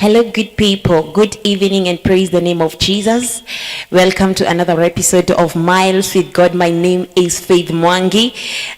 Hello, good people. Good evening and praise the name of Jesus. Welcome to another episode of Miles with God. My name is Faith Mwangi.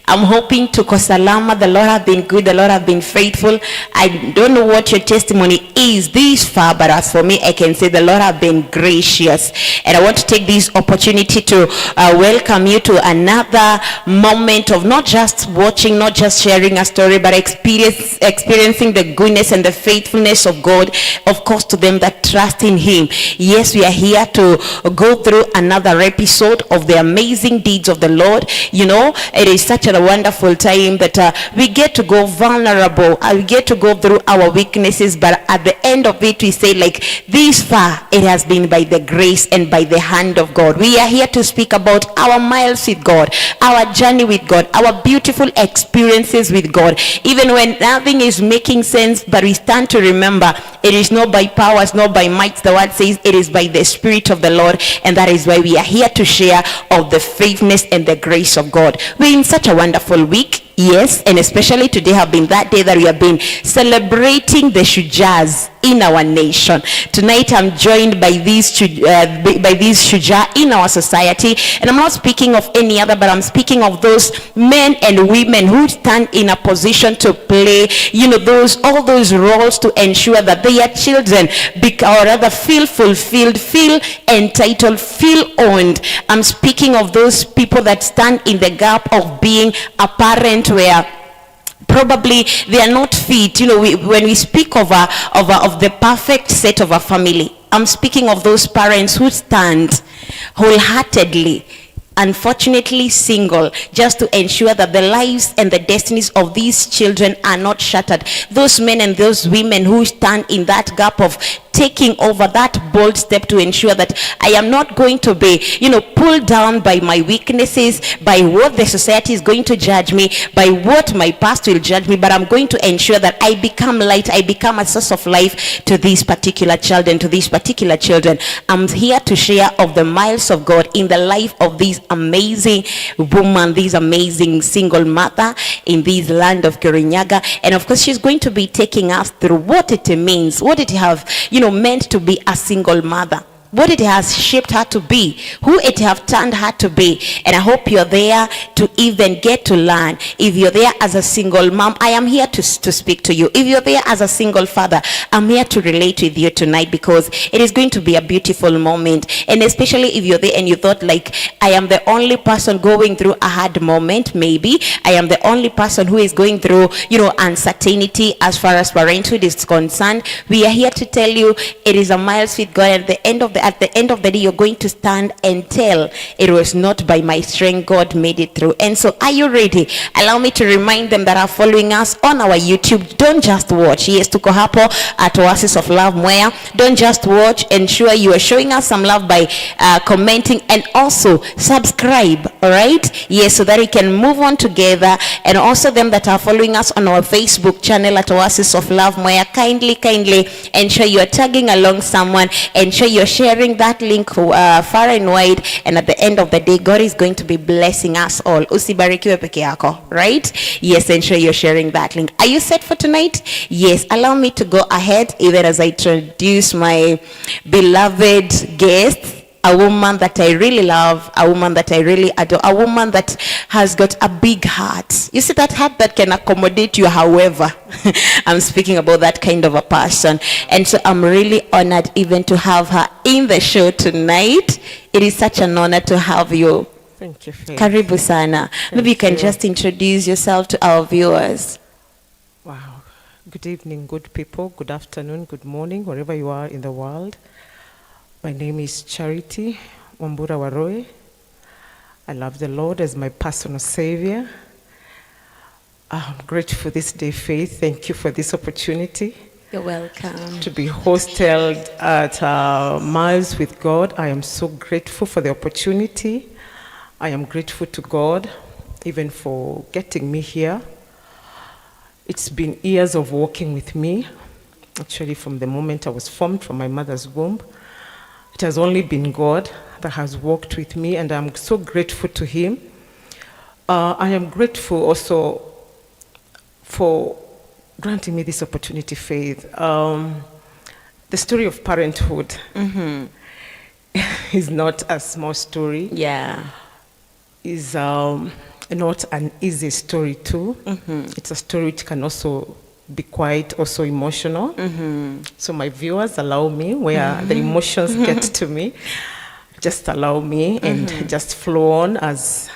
I'm hoping to Kosalama. The Lord have been good. The Lord have been faithful. I don't know what your testimony is this far, but as for me, I can say the Lord have been gracious. And I want to take this opportunity to welcome you to another moment of not just watching, not just sharing a story, but experiencing the goodness and the faithfulness of God. Of course, to them that trust in him. Yes, we are here to go through another episode of the amazing deeds of the Lord. You know, it is such a wonderful time that we get to go vulnerable. We get to go through our weaknesses, but at the end of it, we say, like, this far, it has been by the grace and by the hand of God. We are here to speak about our miles with God, our journey with God, our beautiful experiences with God. Even when nothing is making sense, but we stand to remember, it is not by powers, not by might. The word says it is by the Spirit of the Lord, and that is why we are here to share of the faithfulness and the grace of God. We're in such a wonderful week. Yes, and especially today have been that day that we have been celebrating the Shujaz in our nation. Tonight I'm joined by these Shuja in our society, and I'm not speaking of any other, but I'm speaking of those men and women who stand in a position to play, all those roles to ensure that their children or rather feel fulfilled, feel entitled, feel owned. I'm speaking of those people that stand in the gap of being a parent where probably they are not fit. When we speak of the perfect set of a family, I'm speaking of those parents who stand wholeheartedly, unfortunately single, just to ensure that the lives and the destinies of these children are not shattered. Those men and those women who stand in that gap of taking over that bold step to ensure that I am not going to be, pulled down by my weaknesses, by what the society is going to judge me, by what my past will judge me, but I'm going to ensure that I become light, I become a source of life to this particular child and to these particular children. I'm here to share of the miles of God in the life of this amazing woman, this amazing single mother in this land of Kirinyaga. And of course, she's going to be taking us through what it means, what it have, meant to be a single mother, what it has shaped her to be, who it have turned her to be. And I hope you're there to even get to learn. If you're there as a single mom, I am here to speak to you. If you're there as a single father, I'm here to relate with you tonight, because it is going to be a beautiful moment. And especially if you're there and you thought, like, I am the only person going through a hard moment, maybe I am the only person who is going through uncertainty as far as parenthood is concerned. We are here to tell you it is a miles with God. At the end of the day, you're going to stand and tell, it was not by my strength, God made it through. And so, are you ready? Allow me to remind them that are following us on our YouTube, don't just watch. Yes, tuko hapo at Oasis of Love Mwea. Don't just watch. Ensure you are showing us some love by commenting, and also subscribe. All right? Yes, so that we can move on together. And also them that are following us on our Facebook channel at Oasis of Love Mwea, kindly ensure you are tagging along someone. Ensure you're sharing that link far and wide, and at the end of the day, God is going to be blessing us all. Usibarikiwe peke yako, right? Yes, ensure you're sharing that link. Are you set for tonight? Yes, allow me to go ahead even as I introduce my beloved guest, a woman that I really love, a woman that I really adore, a woman that has got a big heart. You see, that heart that can accommodate you however. I'm speaking about that kind of a person. And so I'm really honored even to have her in the show tonight. It is such an honor to have you. Thank you, Faith. Karibu sana. Maybe you can just introduce yourself to our viewers. Wow. Good evening, good people. Good afternoon, good morning, wherever you are in the world. My name is Charity Wambura Waroe. I love the Lord as my personal Savior. I'm grateful this day, Faith. Thank you for this opportunity. You're welcome. To be hosted at Miles with God. I am so grateful for the opportunity. I am grateful to God even for getting me here. It's been years of walking with me. Actually, from the moment I was formed from my mother's womb. It has only been God that has walked with me, and I'm so grateful to him. I am grateful also for granting me this opportunity, Faith. the story of parenthood is not a small story. Yeah. Is not an easy story too. It's a story which can also be quite also emotional. So my viewers, allow me where the emotions get to me. Just allow me and just flow on as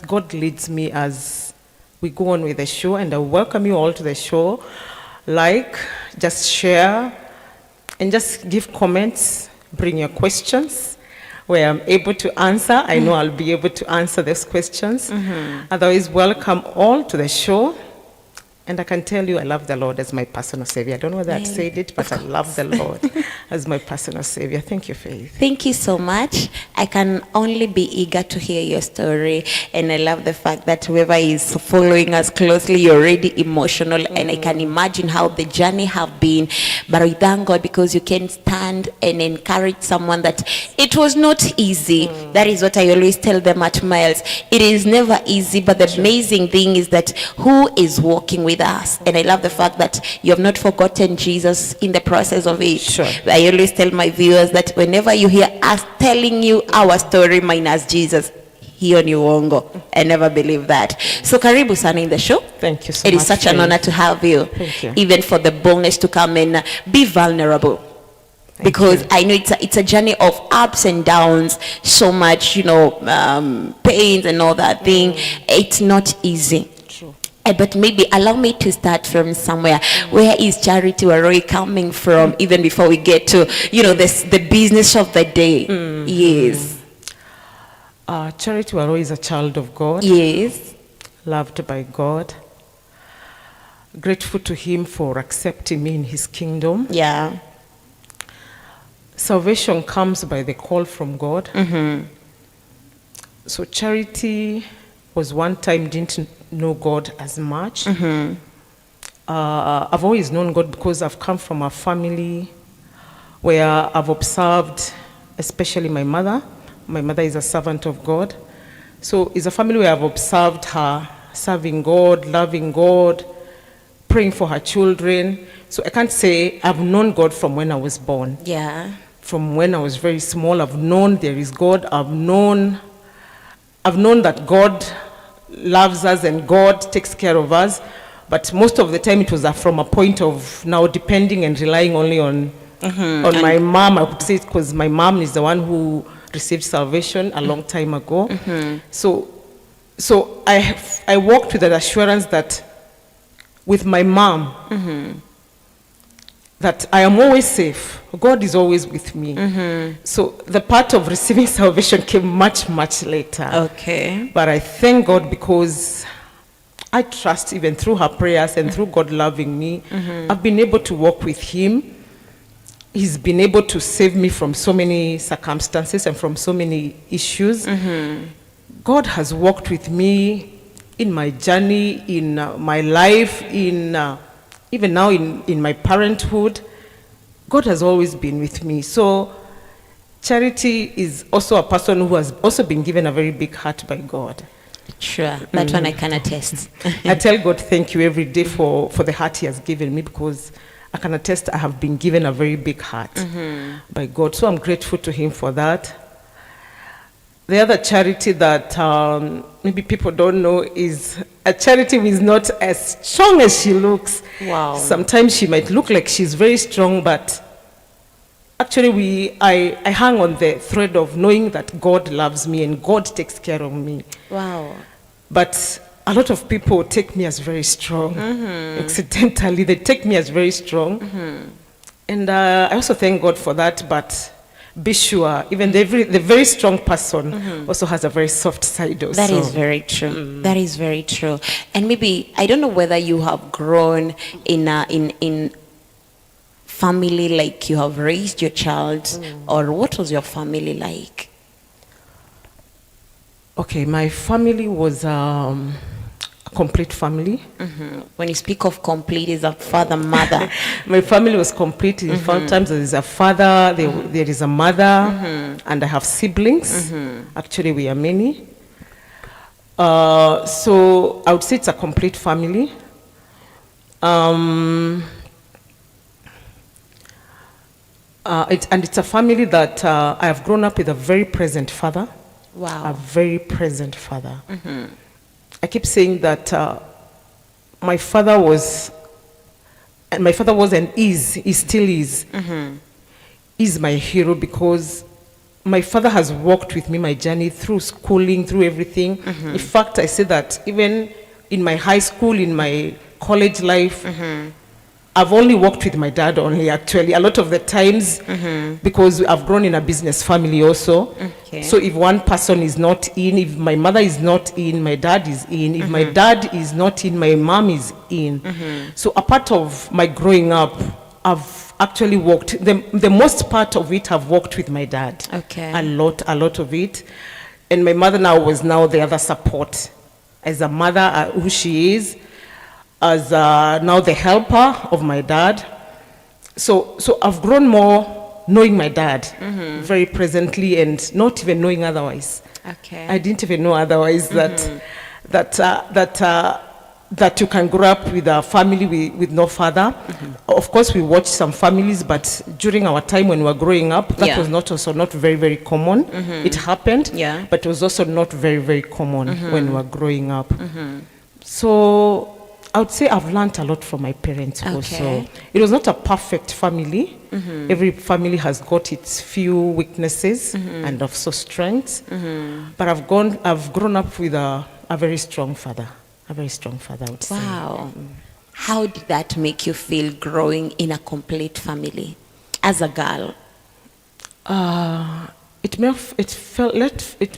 God leads me as we go on with the show. And I welcome you all to the show. Like, just share, and just give comments, bring your questions where I'm able to answer. I know I'll be able to answer those questions. Otherwise, welcome all to the show. And I can tell you I love the Lord as my personal Savior. I don't know whether I've said it, but I love the Lord as my personal Savior. Thank you, Faith. Thank you so much. I can only be eager to hear your story. And I love the fact that whoever is following us closely, you're already emotional. And I can imagine how the journey have been. But I thank God because you can stand and encourage someone that it was not easy. That is what I always tell them at Miles. It is never easy, but the amazing thing is that who is walking with us. And I love the fact that you have not forgotten Jesus in the process of it. Sure. I always tell my viewers that whenever you hear us telling you our story minus Jesus, hiyo ni uongo. I never believe that. So karibu sana in the show. Thank you so much. It is such an honor to have you. Thank you. Even for the boldness to come and be vulnerable. Because I know it's a journey of ups and downs, so much, pains and all that thing. It's not easy. But maybe allow me to start from somewhere. Where is Charity Waroi coming from, even before we get to, the business of the day? Yes. Charity Waroi is a child of God. Yes. Loved by God. Grateful to Him for accepting me in His kingdom. Yeah. Salvation comes by the call from God. So Charity was one time didn't know God as much. I've always known God because I've come from a family where I've observed, especially my mother. My mother is a servant of God. So it's a family where I've observed her serving God, loving God, praying for her children. So I can't say I've known God from when I was born. Yeah. From when I was very small, I've known there is God. I've known that God loves us and God takes care of us. But most of the time it was from a point of now depending and relying only on my mom. I would say because my mom is the one who received salvation a long time ago. So I walked with that assurance that with my mom, that I am always safe. God is always with me. So the part of receiving salvation came much, much later. Okay. But I thank God because I trust even through her prayers and through God loving me, I've been able to walk with Him. He's been able to save me from so many circumstances and from so many issues. God has walked with me in my journey, in my life, even now in my parenthood. God has always been with me. So Charity is also a person who has also been given a very big heart by God. Sure, that one I can attest. I tell God thank you every day for the heart He has given me, because I can attest I have been given a very big heart by God. So I'm grateful to Him for that. The other Charity that maybe people don't know is a Charity who is not as strong as she looks. Wow. Sometimes she might look like she's very strong, but actually I hang on the thread of knowing that God loves me and God takes care of me. Wow. But a lot of people take me as very strong. Accidentally, they take me as very strong. And I also thank God for that, but be sure, even the very strong person also has a very soft side also. That is very true. That is very true. And maybe, I don't know whether you have grown in family like you have raised your child, or what was your family like? Okay, my family was a complete family. When you speak of complete, is a father, mother. My family was complete. In fact, times there is a father, there is a mother, and I have siblings. Actually, we are many. So I would say it's a complete family. And it's a family that I have grown up with a very present father. Wow. A very present father. I keep saying that my father was and is, he still is my hero, because my father has walked with me my journey through schooling, through everything. In fact, I say that even in my high school, in my college life, I've only worked with my dad only, actually, a lot of the times, because I've grown in a business family also. Okay. So if one person is not in, if my mother is not in, my dad is in. If my dad is not in, my mom is in. So a part of my growing up, I've actually worked, the most part of it I've worked with my dad. Okay. A lot of it. And my mother now was now the other support. As a mother, who she is, as now the helper of my dad. So I've grown more knowing my dad very presently, and not even knowing otherwise. Okay. I didn't even know otherwise that you can grow up with a family with no father. Of course, we watched some families, but during our time when we were growing up, that was not very, very common. It happened, but it was also not very, very common when we were growing up. So I would say I've learned a lot from my parents also. It was not a perfect family. Every family has got its few weaknesses and also strengths. But I've grown up with a very strong father. A very strong father, I would say. Wow. How did that make you feel growing in a complete family as a girl? It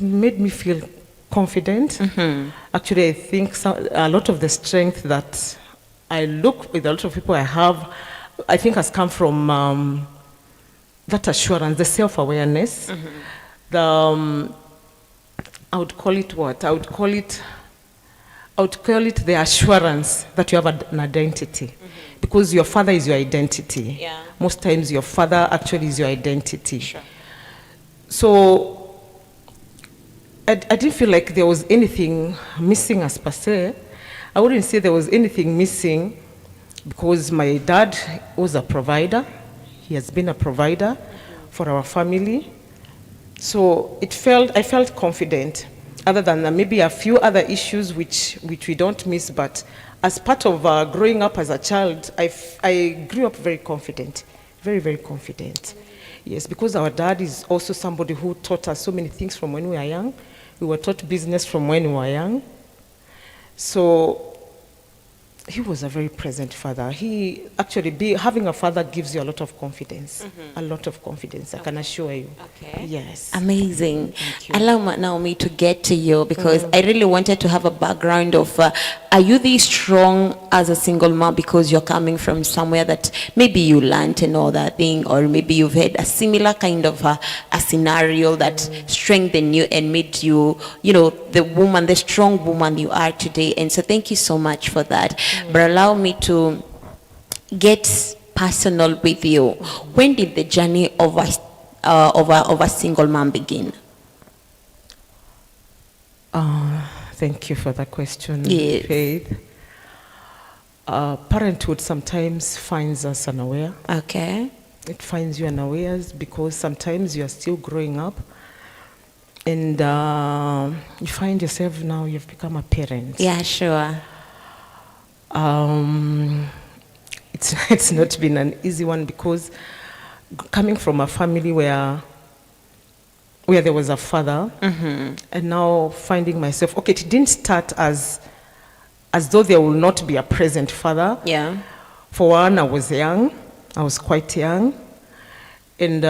made me feel confident. Actually, I think a lot of the strength that I look with, a lot of people I have, I think has come from that assurance, the self-awareness. I would call it what? I would call it the assurance that you have an identity. Because your father is your identity. Yeah. Most times your father actually is your identity. Sure. So I didn't feel like there was anything missing as per se. I wouldn't say there was anything missing, because my dad was a provider. He has been a provider for our family. So I felt confident, other than maybe a few other issues which we don't miss. But as part of growing up as a child, I grew up very confident, very, very confident. Yes, because our dad is also somebody who taught us so many things from when we were young. We were taught business from when we were young. So he was a very present father. He actually, having a father gives you a lot of confidence. A lot of confidence, I can assure you. Okay. Yes. Amazing. Thank you. Allow Naomi to get to you, because I really wanted to have a background of, are you this strong as a single mom because you're coming from somewhere that maybe you learned and all that thing, or maybe you've had a similar kind of a scenario that strengthened you and made you, the strong woman you are today. And so thank you so much for that. But allow me to get personal with you. When did the journey of a single mom begin? Thank you for that question, Yes. Faith. Parenthood sometimes finds us unaware. Okay. It finds you unawares because sometimes you are still growing up, and you find yourself now you've become a parent. Yeah, sure. It's not been an easy one, because coming from a family where there was a father, and now finding myself, okay, it didn't start as though there will not be a present father. Yeah. For one, I was young. I was quite young. And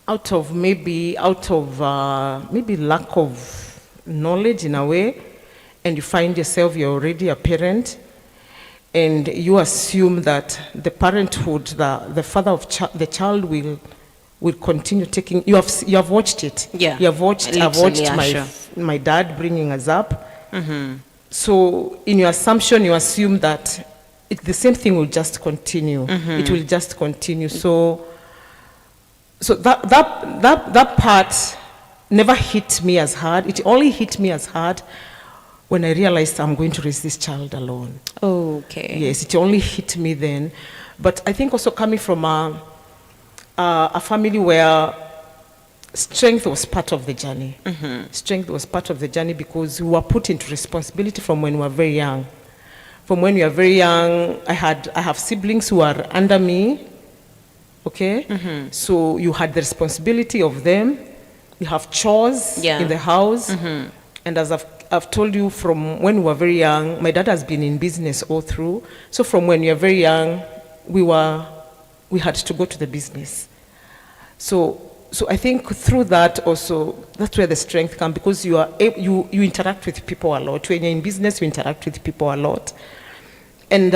out of maybe lack of knowledge in a way, and you find yourself, you're already a parent, and you assume that the parenthood, the father of the child will continue taking. You have watched it. Yeah. You have watched. I've Literally, watched yeah, my dad bringing us up. So in your assumption, you assume that the same thing will just continue. It will just continue. So that part never hit me as hard. It only hit me as hard when I realized I'm going to raise this child alone. Okay. Yes, it only hit me then. But I think also coming from a family where strength was part of the journey. Strength was part of the journey because we were put into responsibility from when we were very young. From when we were very young, I have siblings who are under me, okay? So you had the responsibility of them. You have chores in the house. And as I've told you, from when we were very young, my dad has been in business all through. So from when we were very young, we had to go to the business. So I think through that also, that's where the strength comes, because you interact with people a lot. When you're in business, you interact with people a lot. And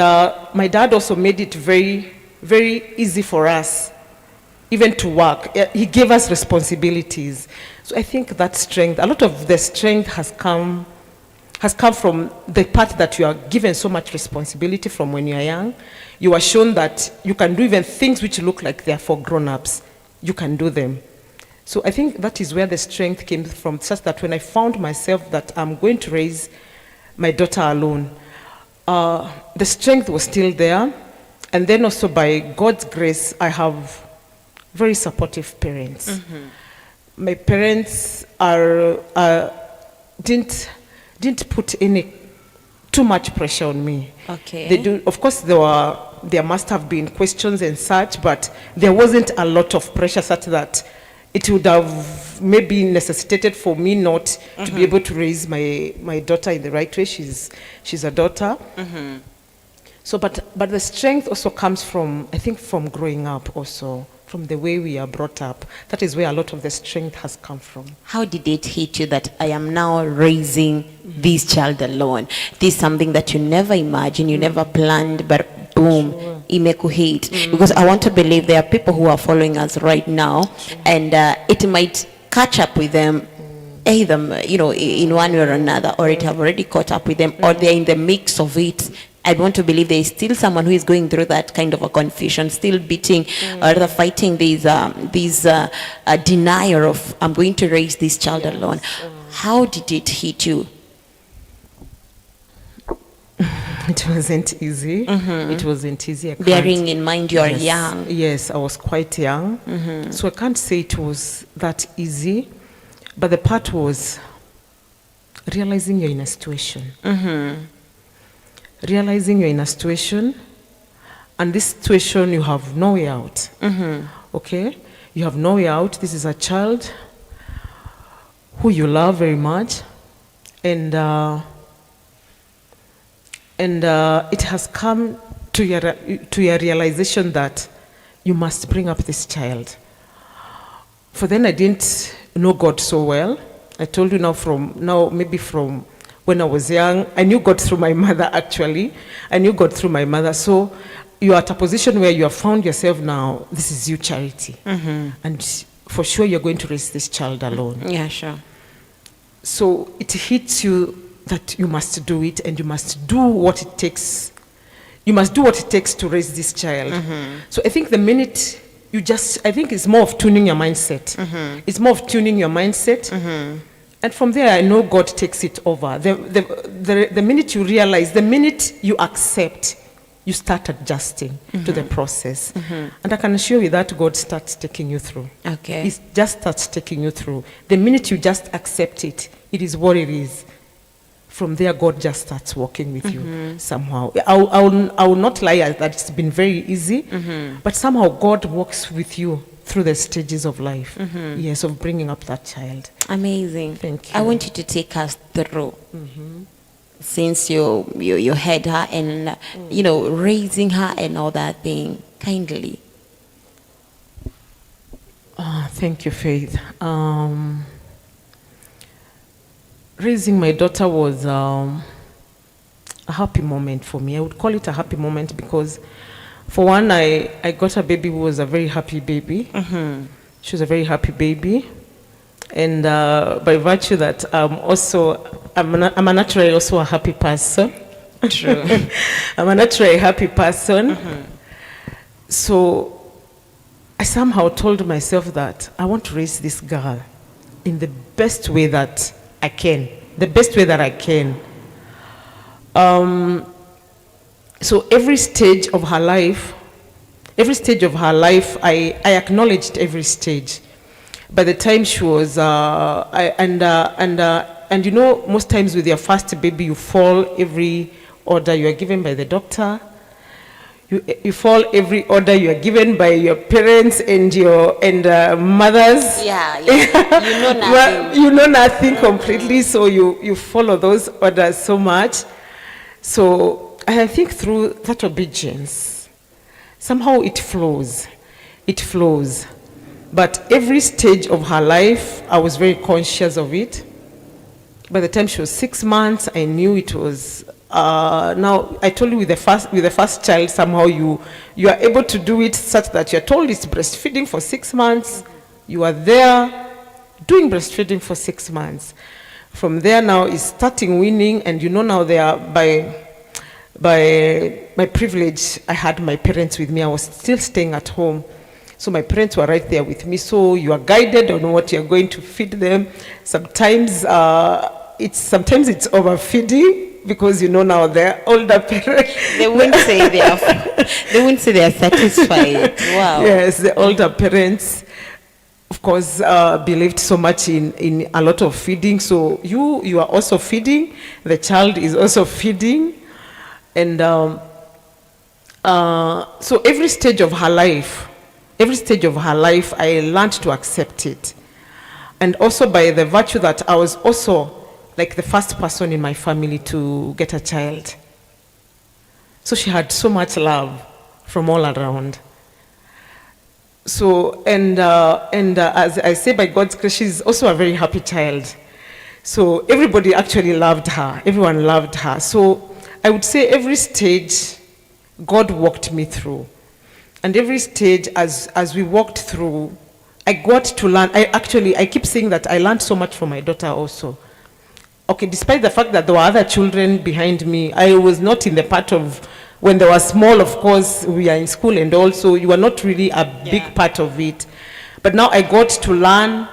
my dad also made it very, very easy for us, even to work. He gave us responsibilities. So I think that strength, a lot of the strength has come from the part that you are given so much responsibility from when you are young. You are shown that you can do even things which look like they are for grown-ups. You can do them. So I think that is where the strength came from, such that when I found myself that I'm going to raise my daughter alone, the strength was still there. And then also by God's grace, I have very supportive parents. My parents didn't put any too much pressure on me. Okay. They do, of course, there must have been questions and such, but there wasn't a lot of pressure such that it would have maybe necessitated for me not to be able to raise my daughter in the right way. She's a daughter. So, but the strength also comes from, I think, from growing up also, from the way we are brought up. That is where a lot of the strength has come from. How did it hit you that I am now raising this child alone? This is something that you never imagined, you never planned, but boom, imekuhit. Because I want to believe there are people who are following us right now, and it might catch up with them, either in one way or another, or it have already caught up with them, or they're in the mix of it. I want to believe there is still someone who is going through that kind of a confusion, still beating or fighting this denial of, I'm going to raise this child alone. How did it hit you? It wasn't easy. It wasn't easy. Bearing in mind you are young. Yes, I was quite young. So I can't say it was that easy. But the part was realizing you're in a situation. Realizing you're in a situation, and this situation you have no way out. Okay? You have no way out. This is a child who you love very much, and it has come to your realization that you must bring up this child. For then I didn't know God so well. I told you maybe from when I was young, I knew God through my mother, actually. I knew God through my mother. So you're at a position where you have found yourself now, this is you, Charity. And for sure you're going to raise this child alone. Yeah, sure. So it hits you that you must do it, and you must do what it takes. You must do what it takes to raise this child. So I think the minute I think it's more of tuning your mindset. It's more of tuning your mindset. And from there, I know God takes it over. The minute you realize, the minute you accept, you start adjusting to the process. And I can assure you that God starts taking you through. Okay. He just starts taking you through. The minute you just accept it, it is what it is. From there, God just starts working with you somehow. I will not lie that it's been very easy, but somehow God works with you through the stages of life, yes, of bringing up that child. Amazing. Thank you. I want you to take us through, since you had her and raising her and all that thing, kindly. Thank you, Faith. Raising my daughter was a happy moment for me. I would call it a happy moment because, for one, I got a baby who was a very happy baby. She was a very happy baby. And by virtue that I'm naturally also a happy person. True. I'm a naturally happy person. So I somehow told myself that I want to raise this girl in the best way that I can. The best way that I can. So every stage of her life, every stage of her life, I acknowledged every stage. By the time she was, and you know, most times with your first baby, you follow every order you are given by the doctor. You follow every order you are given by your parents and your mothers. Yeah. You know nothing. Well, you know nothing completely, so you follow those orders so much. So I think through that obedience, somehow it flows. It flows. But every stage of her life, I was very conscious of it. By the time she was 6 months, I knew it was. Now I told you with the first child, somehow you are able to do it such that you're told it's breastfeeding for 6 months. You are there doing breastfeeding for 6 months. From there now is starting weaning, and you know now they are by my privilege. I had my parents with me. I was still staying at home. So my parents were right there with me. So you are guided on what you're going to feed them. Sometimes it's overfeeding, because you know now they're older parents. They wouldn't say they are satisfied. Wow. Yes, the older parents, of course, believed so much in a lot of feeding. So you are also feeding. The child is also feeding, and so every stage of her life, I learned to accept it. And also by the virtue that I was also like the first person in my family to get a child. So she had so much love from all around. So, and as I say, by God's grace, she's also a very happy child. So everybody actually loved her. Everyone loved her. So I would say every stage, God walked me through. And every stage, as we walked through, I got to learn. I keep saying that I learned so much from my daughter also. Okay, despite the fact that there were other children behind me, I was not in the part of, when they were small, of course, we are in school, and also you were not really a big part of it. But now I got to learn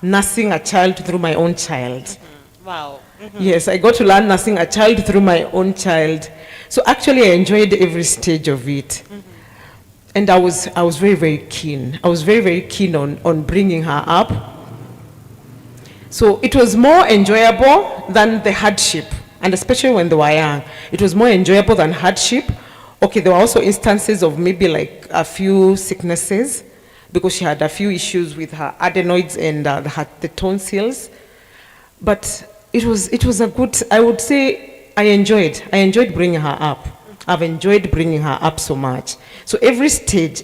nursing a child through my own child. Mm-hmm. Wow. Mm-hmm. Yes, I got to learn nursing a child through my own child. So actually I enjoyed every stage of it. Mm-hmm. And I was very, very keen. I was very, very keen on bringing her up. So it was more enjoyable than the hardship, and especially when they were young. It was more enjoyable than hardship. Okay, there were also instances of maybe like a few sicknesses, because she had a few issues with her adenoids and the tonsils. But it was a good, I would say, I enjoyed bringing her up. I've enjoyed bringing her up so much. So every stage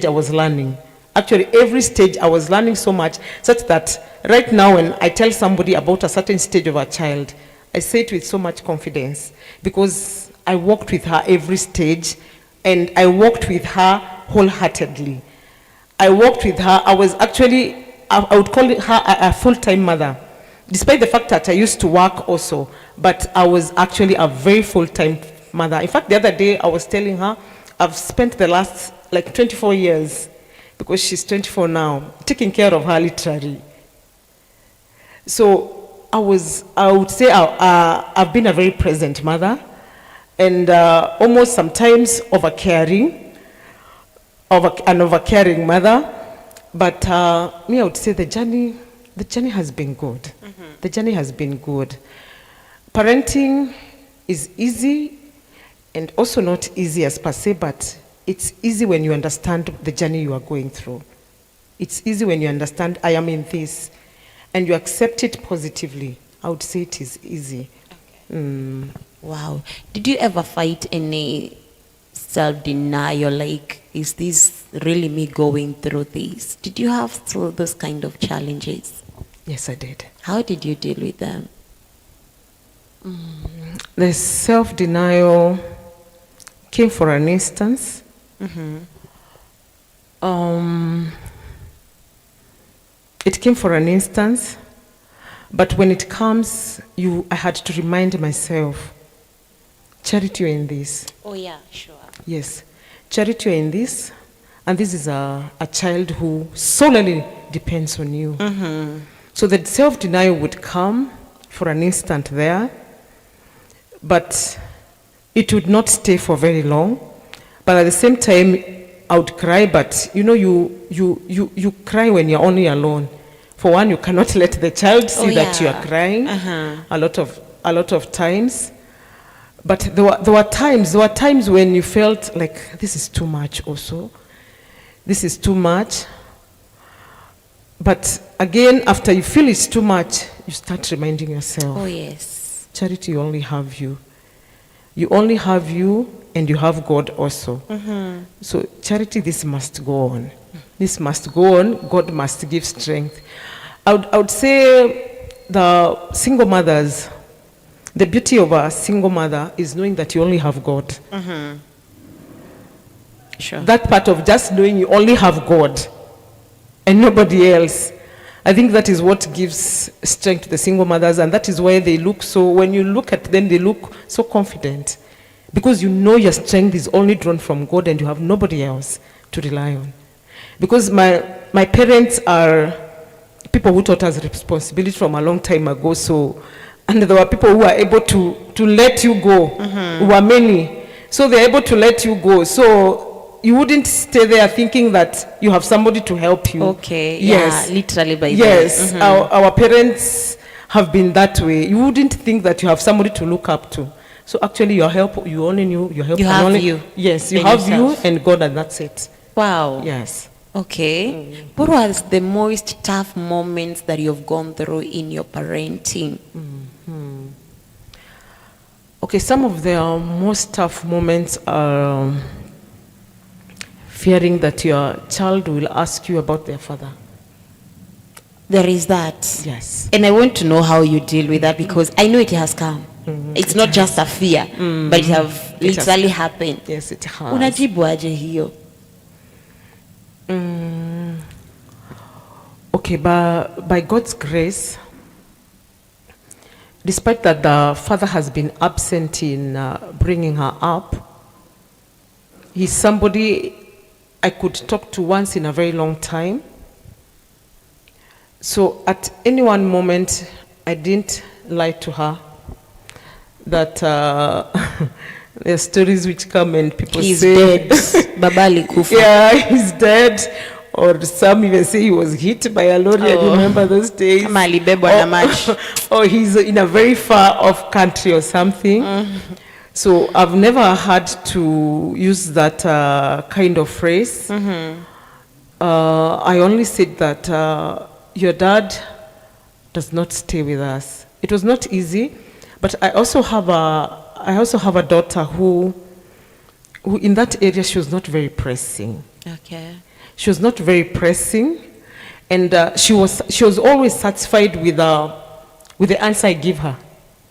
I was learning. Actually, every stage I was learning so much, such that right now when I tell somebody about a certain stage of a child, I say it with so much confidence, because I walked with her every stage, and I walked with her wholeheartedly. I walked with her. I was actually, I would call her a full-time mother, despite the fact that I used to work also, but I was actually a very full-time mother. In fact, the other day I was telling her, I've spent the last like 24 years, because she's 24 now, taking care of her literally. So I would say I've been a very present mother, and almost sometimes an overcaring mother. But me, I would say the journey has been good. Mm-hmm. The journey has been good. Parenting is easy, and also not easy as per se, but it's easy when you understand the journey you are going through. It's easy when you understand, I am in this, and you accept it positively. I would say it is easy. Okay. Wow. Did you ever fight any self-denial, like, is this really me going through this? Did you have those kind of challenges? Yes, I did. How did you deal with them? The self-denial came for an instance. Mm-hmm. It came for an instance, but when it comes, I had to remind myself, Charity, you're in this. Oh yeah, sure. Yes, Charity, you're in this, and this is a child who solely depends on you. Mm-hmm. So the self-denial would come for an instant there, but it would not stay for very long. But at the same time, I would cry, but you cry when you're only alone. For one, you cannot let the child see that you are crying a lot of times. But there were times when you felt like this is too much also. This is too much. But again, after you feel it's too much, you start reminding yourself. Oh, yes. Charity, you only have you. You only have you, and you have God also. So Charity, this must go on. This must go on. God must give strength. I would say the single mothers, the beauty of a single mother is knowing that you only have God. Sure. That part of just knowing you only have God and nobody else, I think that is what gives strength to the single mothers, and that is why they look so, when you look at them, they look so confident. Because you know your strength is only drawn from God and you have nobody else to rely on. Because my parents are people who taught us responsibility from a long time ago, so, and there were people who were able to let you go, who were many. So they're able to let you go. So you wouldn't stay there thinking that you have somebody to help you. Okay, yes. yeah, literally by yes. then. Our parents have been that way. You wouldn't think that you have somebody to look up to. So actually your help, you only knew your help. You have only, you. Yes, you and have yourself. you and God, and that's it. Wow. Yes. Okay. What was the most tough moments that you've gone through in your parenting? Okay, some of the most tough moments are fearing that your child will ask you about their father. There is that. Yes. And I want to know how you deal with that, because I know it has come. It's not just a fear, but it have literally happened. Yes, it has. Unajibu aje hiyo? Okay, by God's grace, despite that the father has been absent in bringing her up, he's somebody I could talk to once in a very long time. So at any one moment, I didn't lie to her that there are stories which come and people He's say, dead. Babali kufa. yeah, he's dead. Or some even say he was hit by a lorry. I remember those days. Kama alibebwa na maji. Or he's in a very far off country or something. So I've never had to use that kind of phrase. I only said that your dad does not stay with us. It was not easy, but I also have a daughter who in that area, she was not very pressing. Okay. She was not very pressing, and she was always satisfied with the answer I give her.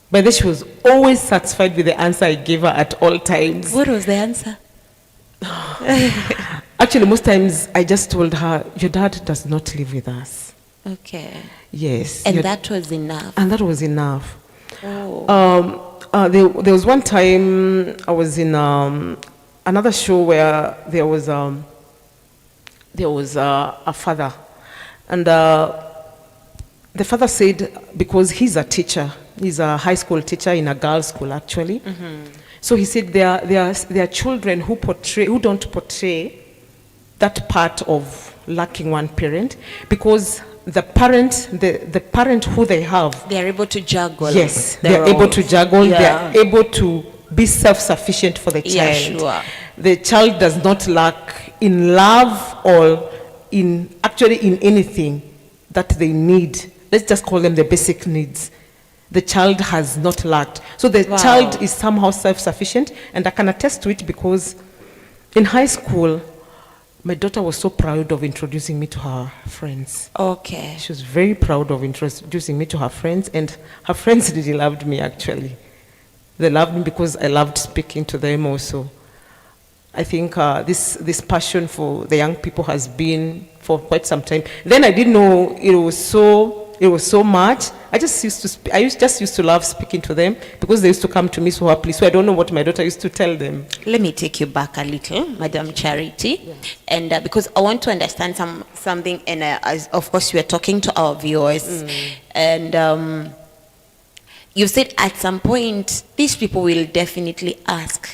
By then, she was always satisfied with the answer I gave her at all times. What was the answer? Actually, most times I just told her, your dad does not live with us. Okay. Yes. And that was enough. And that was enough. Oh. There was one time I was in another show where there was a father, and the father said, because he's a teacher, he's a high school teacher in a girls' school actually. So he said there are children who don't portray that part of lacking one parent, because the parent who they have, They are able to juggle. yes, they are able to juggle. Yeah. They are able to be self-sufficient for the child. Yeah, sure. The child does not lack in love or in anything that they need. Let's just call them the basic needs. The child has not lacked. So the child is somehow self-sufficient, and I can attest to it because in high school, my daughter was so proud of introducing me to her friends. Okay. She was very proud of introducing me to her friends, and her friends really loved me actually. They loved me because I loved speaking to them also. I think this passion for the young people has been for quite some time. Then I didn't know it was so much. I just used to love speaking to them because they used to come to me so happily. So I don't know what my daughter used to tell them. Let me take you back a little, Madam Charity, and because I want to understand something. And as of course, we are talking to our viewers, and you said at some point these people will definitely ask,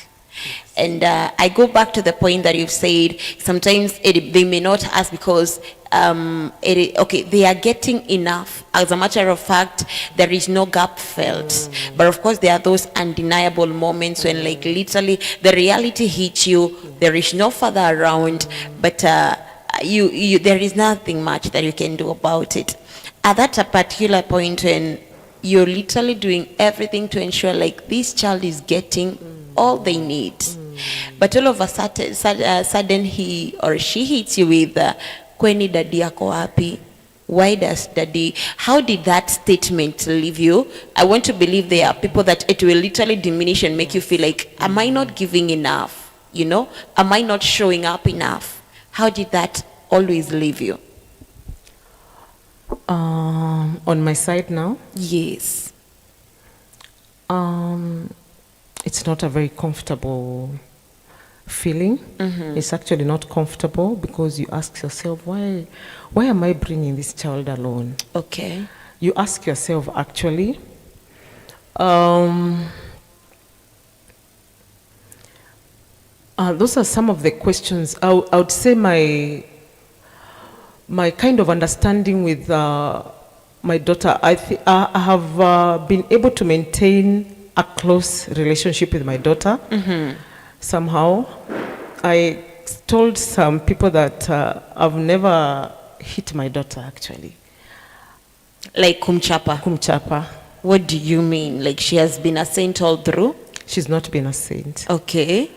And I go back to the point that you've said, sometimes they may not ask because they are getting enough. As a matter of fact, there is no gap felt. But of course, there are those undeniable moments when, like, literally the reality hits you. There is no father around, but there is nothing much that you can do about it. At that particular point when you're literally doing everything to ensure, like, this child is getting all they need, but all of a sudden he or she hits you with kweni daddy yako wapi? Why does daddy? How did that statement leave you? I want to believe there are people that it will literally diminish and make you feel like, am I not giving enough? You know, am I not showing up enough? How did that always leave you? On my side now? Yes. It's not a very comfortable feeling. It's actually not comfortable because you ask yourself, why am I bringing this child alone? Okay. You ask yourself, actually. Those are some of the questions. I would say my kind of understanding with my daughter, I have been able to maintain a close relationship with my daughter. Somehow. I told some people that I've never hit my daughter, actually. Like kumchapa? Kumchapa. What do you mean? Like she has been a saint all through? She's not been a saint. Okay.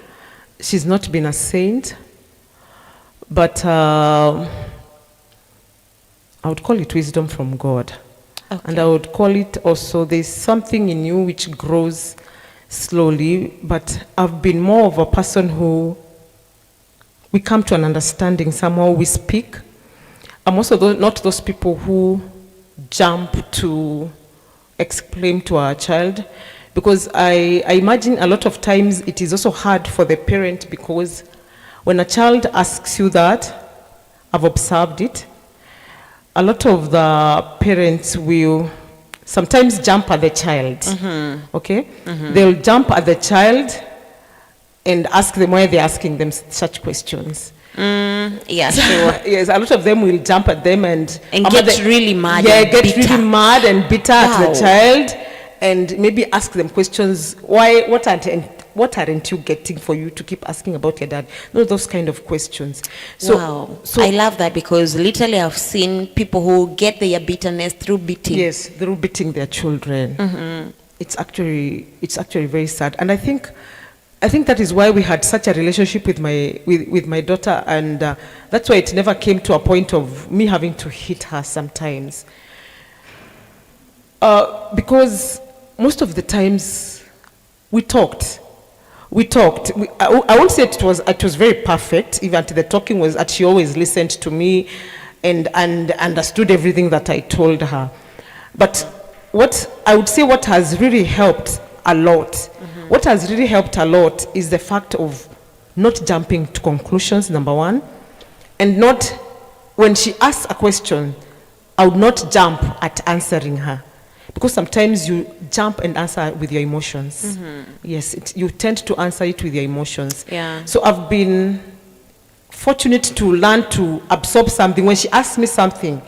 She's not been a saint, but I would call it wisdom from God. Okay. And I would call it also, there's something in you which grows slowly, but I've been more of a person who, we come to an understanding, somehow we speak. I'm also not those people who jump to explain to our child, because I imagine a lot of times it is also hard for the parent, because when a child asks you that, I've observed it, a lot of the parents will sometimes jump at the child, okay? They'll jump at the child and ask them why they're asking them such questions. Yeah, sure. Yes, a lot of them will jump at them and get really mad. Yeah, and get bitter. really mad and bitter at the child, and maybe ask them questions. Why? What aren't you getting for you to keep asking about your dad? No, those kind of questions. So I love that, because literally I've seen people who get their bitterness through beating. Yes, through beating their children. It's actually very sad, and I think that is why we had such a relationship with my daughter, and that's why it never came to a point of me having to hit her sometimes, because most of the times we talked. I won't say it was very perfect. Even the talking was that she always listened to me and understood everything that I told her. But what I would say, what has really helped a lot, what has really helped a lot is the fact of not jumping to conclusions, number one, and not, when she asks a question, I would not jump at answering her. Because sometimes you jump and answer with your emotions. Yes, you tend to answer it with your emotions. Yeah. So I've been fortunate to learn to absorb something. When she asks me something,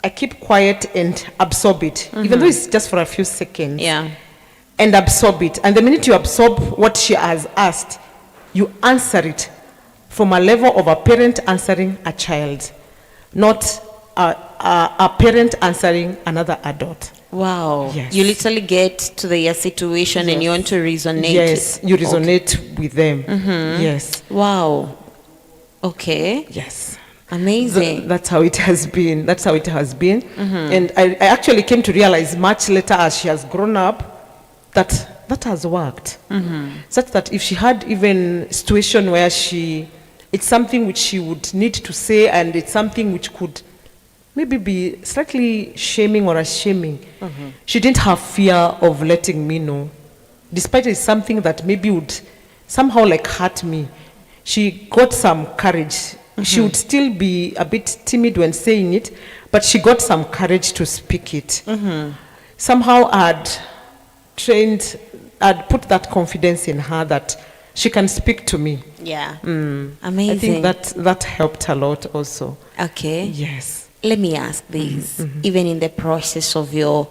I keep quiet and absorb it, even though it's just for a few seconds. Yeah. And absorb it. And the minute you absorb what she has asked, you answer it from a level of a parent answering a child, not a parent answering another adult. Wow. Yes. You literally get to their situation and you want to resonate. Yes, you resonate with them. Yes. Wow. Okay. Yes. Amazing. That's how it has been. And I actually came to realize much later, as she has grown up, that has worked. Such that if she had even situation where it's something which she would need to say, and it's something which could maybe be slightly shaming or shaming, she didn't have fear of letting me know. Despite it's something that maybe would somehow like hurt me, she got some courage. She would still be a bit timid when saying it, but she got some courage to speak it. Somehow I'd put that confidence in her that she can speak to me. Yeah. I Amazing. think that helped a lot also. Okay. Yes. Let me ask this. Even in the process of your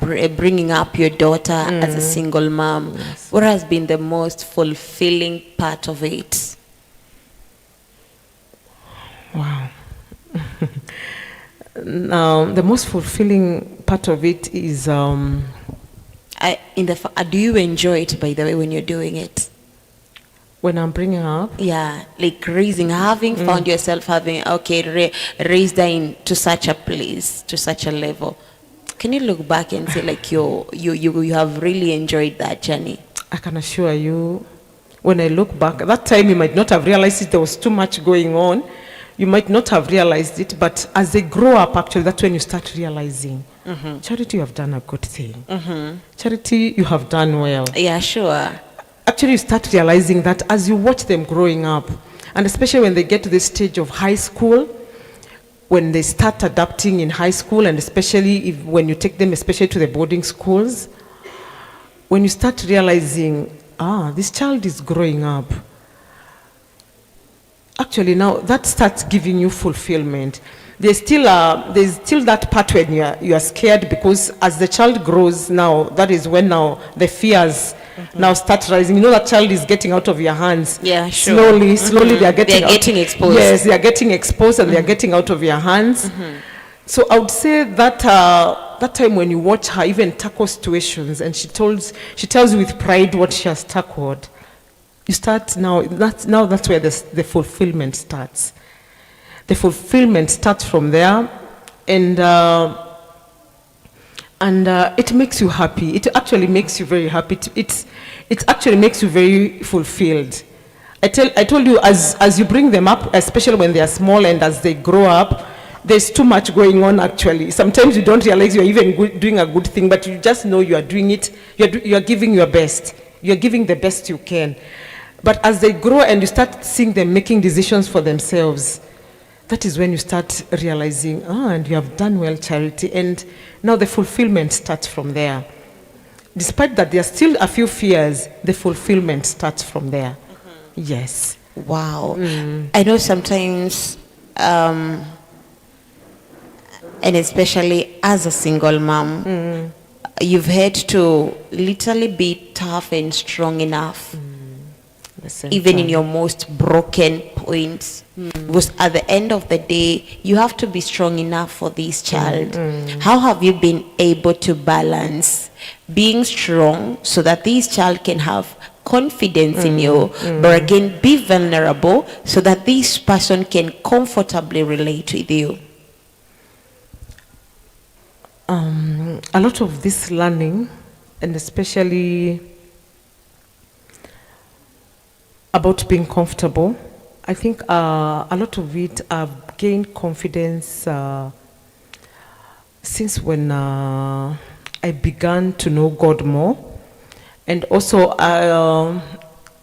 bringing up your daughter as a single mom, what has been the most fulfilling part of it? Wow. Now, the most fulfilling part of it is Do you enjoy it, by the way, when you're doing it? when I'm bringing her up. Yeah, like raising, having found yourself having, raised her to such a place, to such a level. Can you look back and say like you have really enjoyed that journey? I can assure you, when I look back, at that time you might not have realized it, there was too much going on. You might not have realized it, but as they grow up, actually, that's when you start realizing, Charity, you have done a good thing. Charity, you have done well. Yeah, sure. Actually, you start realizing that as you watch them growing up, and especially when they get to the stage of high school, when they start adapting in high school, and especially when you take them especially to the boarding schools, when you start realizing, this child is growing up, actually now that starts giving you fulfillment. There's still that part when you are scared, because as the child grows now, that is when now the fears now start rising. You know that child is getting out of your hands. Yeah, sure. Slowly they are getting exposed. Yes, they are getting exposed and they are getting out of your hands. So I would say that that time when you watch her even tackle situations, and she tells you with pride what she has tackled, you start now that's where the fulfillment starts. The fulfillment starts from there, and it makes you happy. It actually makes you very happy. It actually makes you very fulfilled. I told you, as you bring them up, especially when they are small and as they grow up, there's too much going on actually. Sometimes you don't realize you're even doing a good thing, but you just know you are doing it. You're giving your best. You're giving the best you can. But as they grow and you start seeing them making decisions for themselves, that is when you start realizing, and you have done well, Charity. And now the fulfillment starts from there. Despite that there are still a few fears, the fulfillment starts from there. Yes. Wow. I know sometimes, and especially as a single mom, you've had to literally be tough and strong enough, even in your most broken points. Because at the end of the day, you have to be strong enough for this child. How have you been able to balance being strong so that this child can have confidence in you, but again be vulnerable so that this person can comfortably relate with you? A lot of this learning, and especially about being comfortable, I think a lot of it I've gained confidence since when I began to know God more. And also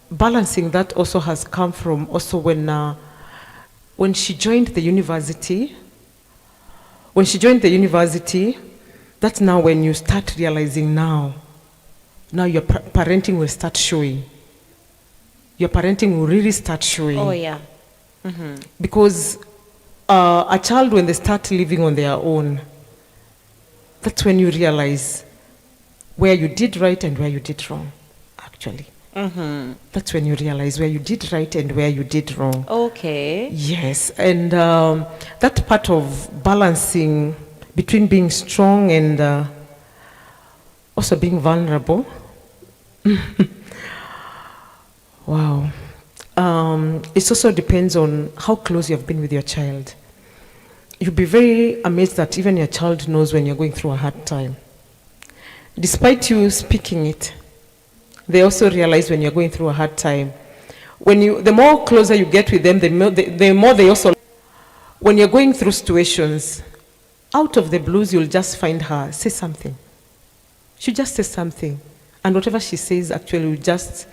balancing that also has come from also when she joined the university. When she joined the university, that's now when you start realizing now your parenting will start showing. Your parenting will really start showing. Oh, yeah. Because a child, when they start living on their own, that's when you realize where you did right and where you did wrong, actually. That's when you realize where you did right and where you did wrong. Okay. Yes, and that part of balancing between being strong and also being vulnerable. Wow. It also depends on how close you have been with your child. You'll be very amazed that even your child knows when you're going through a hard time. Despite you speaking it, they also realize when you're going through a hard time. The more closer you get with them, the more they also, when you're going through situations, out of the blues, you'll just find her, say something. She just says something. And whatever she says actually will just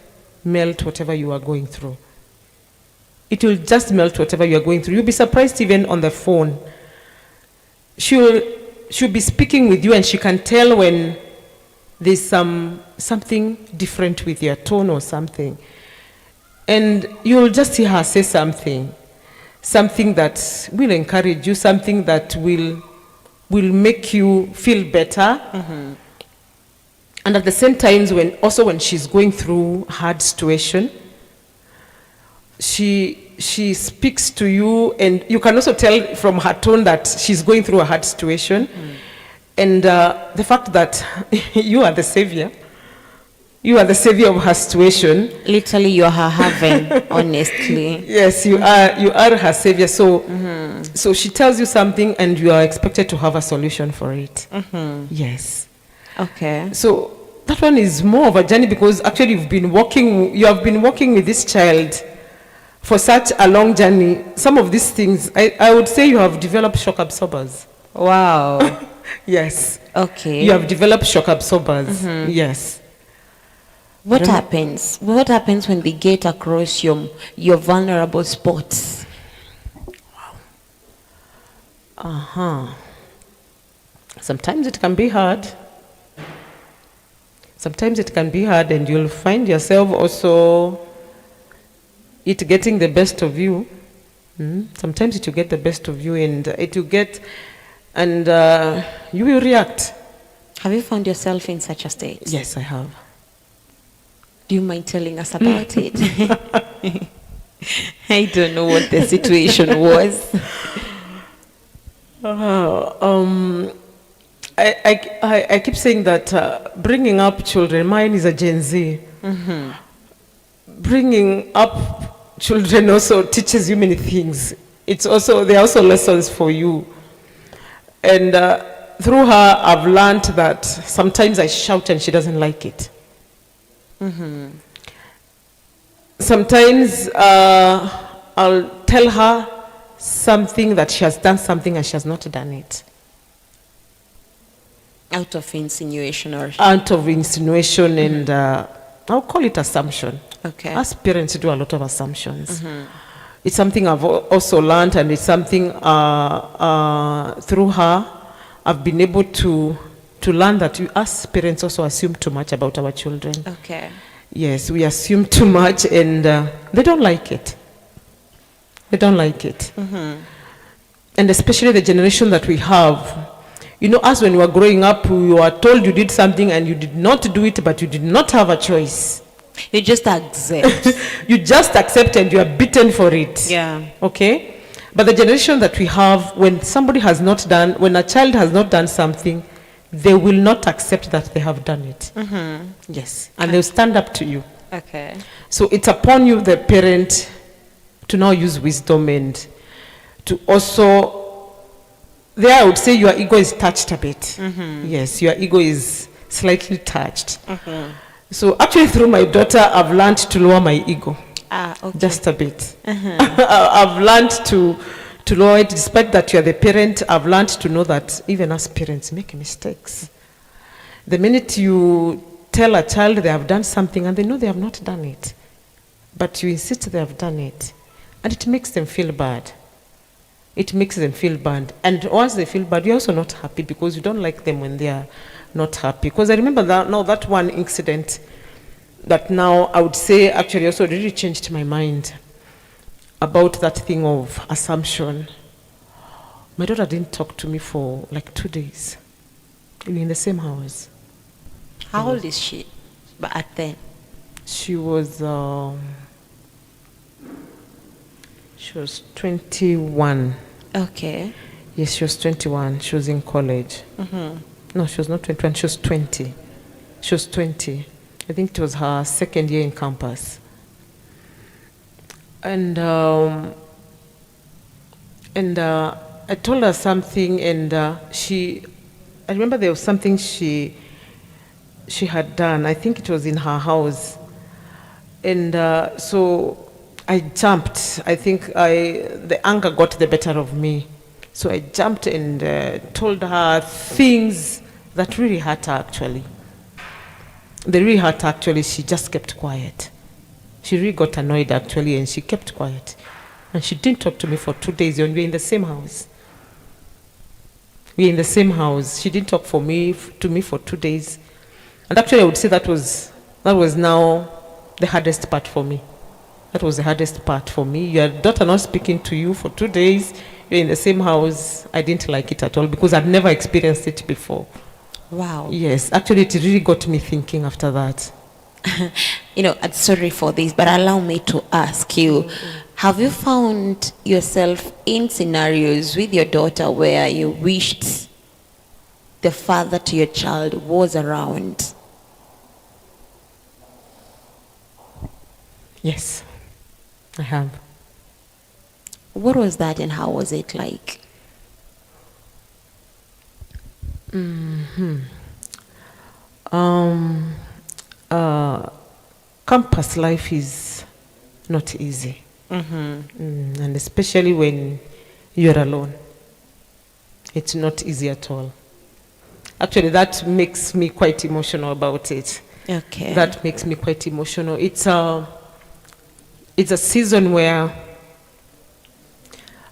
melt whatever you are going through. It will just melt whatever you are going through. You'll be surprised even on the phone. She'll be speaking with you and she can tell when there's something different with your tone or something. And you'll just see her say something that will encourage you, something that will make you feel better. And at the same time, when she's going through hard situation, she speaks to you, and you can also tell from her tone that she's going through a hard situation. And the fact that you are the savior of her situation. Literally, you're her heaven, honestly. Yes, you are her savior. So she tells you something, and you are expected to have a solution for it. Yes. Okay. So that one is more of a journey, because actually you have been working with this child for such a long journey. Some of these things, I would say you have developed shock absorbers. Wow. Yes. Okay. You have developed shock absorbers. Yes. What happens? What happens when they get across your vulnerable spots? Sometimes it can be hard. And you'll find yourself also it getting the best of you. Sometimes it will get the best of you, and you will react. Have you found yourself in such a state? Yes, I have. Do you mind telling us about it? I don't know what the situation was. I keep saying that bringing up children, mine is a Gen Z. Bringing up children also teaches you many things. There are also lessons for you. And through her, I've learned that sometimes I shout and she doesn't like it. Sometimes I'll tell her something that she has done something and she has not done it. Out of insinuation, and I'll call it assumption. Okay. Us parents do a lot of assumptions. It's something I've also learned, and it's something through her I've been able to learn that us parents also assume too much about our children. Okay. Yes, we assume too much, and they don't like it. And especially the generation that we have. You know, us when we were growing up, we were told you did something and you did not do it, but you did not have a choice. You just accept. You just accept, and you are beaten for it. Yeah. Okay? But the generation that we have, when a child has not done something, they will not accept that they have done it. Yes. And they'll stand up to you. Okay. So it's upon you, the parent, to now use wisdom and to also, there I would say your ego is touched a bit. Yes, your ego is slightly touched. So actually through my daughter, I've learned to lower my ego. Okay. Just a bit. I've learned to lower it. Despite that you're the parent, I've learned to know that even as parents make mistakes. The minute you tell a child they have done something and they know they have not done it, but you insist they have done it, and it makes them feel bad. And once they feel bad, you're also not happy, because you don't like them when they are not happy. Because I remember that one incident that now I would say actually also really changed my mind about that thing of assumption. My daughter didn't talk to me for like 2 days. In the same house. How old is she? But at then? She was 21. Okay. Yes, she was 21. She was in college. No, she was not 21. She was 20. She was 20. I think it was her second year in campus. And I told her something, and I remember there was something she had done. I think it was in her house. And so I jumped. I think the anger got the better of me. So I jumped and told her things that really hurt her actually. They really hurt her actually. She just kept quiet. She really got annoyed actually, and she kept quiet. And she didn't talk to me for 2 days, and we were in the same house. She didn't talk to me for 2 days. And actually I would say that was now the hardest part for me. That was the hardest part for me. Your daughter not speaking to you for 2 days. You're in the same house. I didn't like it at all because I'd never experienced it before. Wow. Yes, actually, it really got me thinking after that. I'm sorry for this, but allow me to ask you, have you found yourself in scenarios with your daughter where you wished the father to your child was around? Yes, I have. What was that and how was it like? Campus life is not easy. And especially when you're alone. It's not easy at all. Actually, that makes me quite emotional about it. Okay. That makes me quite emotional. It's a season where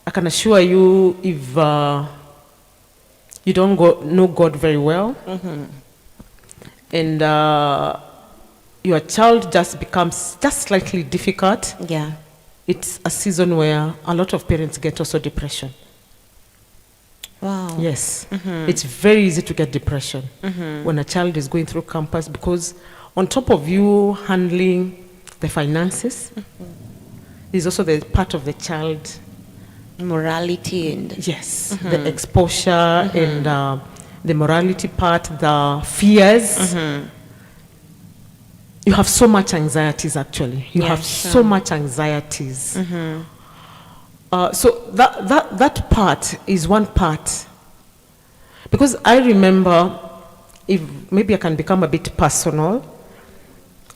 I can assure you, if you don't know God very well, and your child just becomes just slightly difficult, Yeah. it's a season where a lot of parents get also depression. Wow. Yes. It's very easy to get depression when a child is going through campus, because on top of you handling the finances, there's also the part of the child. Morality and Yes, the exposure and the morality part, the fears. You have so much anxieties, actually. You Yeah, have sure. so much anxieties. So that part is one part. Because I remember, if maybe I can become a bit personal,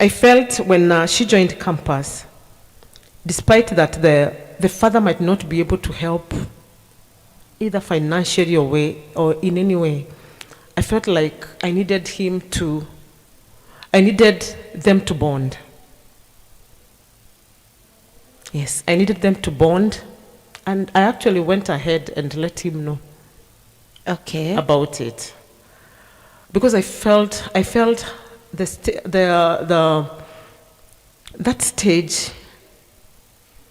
I felt when she joined campus, despite that the father might not be able to help either financially or in any way, I felt like I needed them to bond. Yes, I needed them to bond, and I actually went ahead and let him know okay. about it, because I felt that stage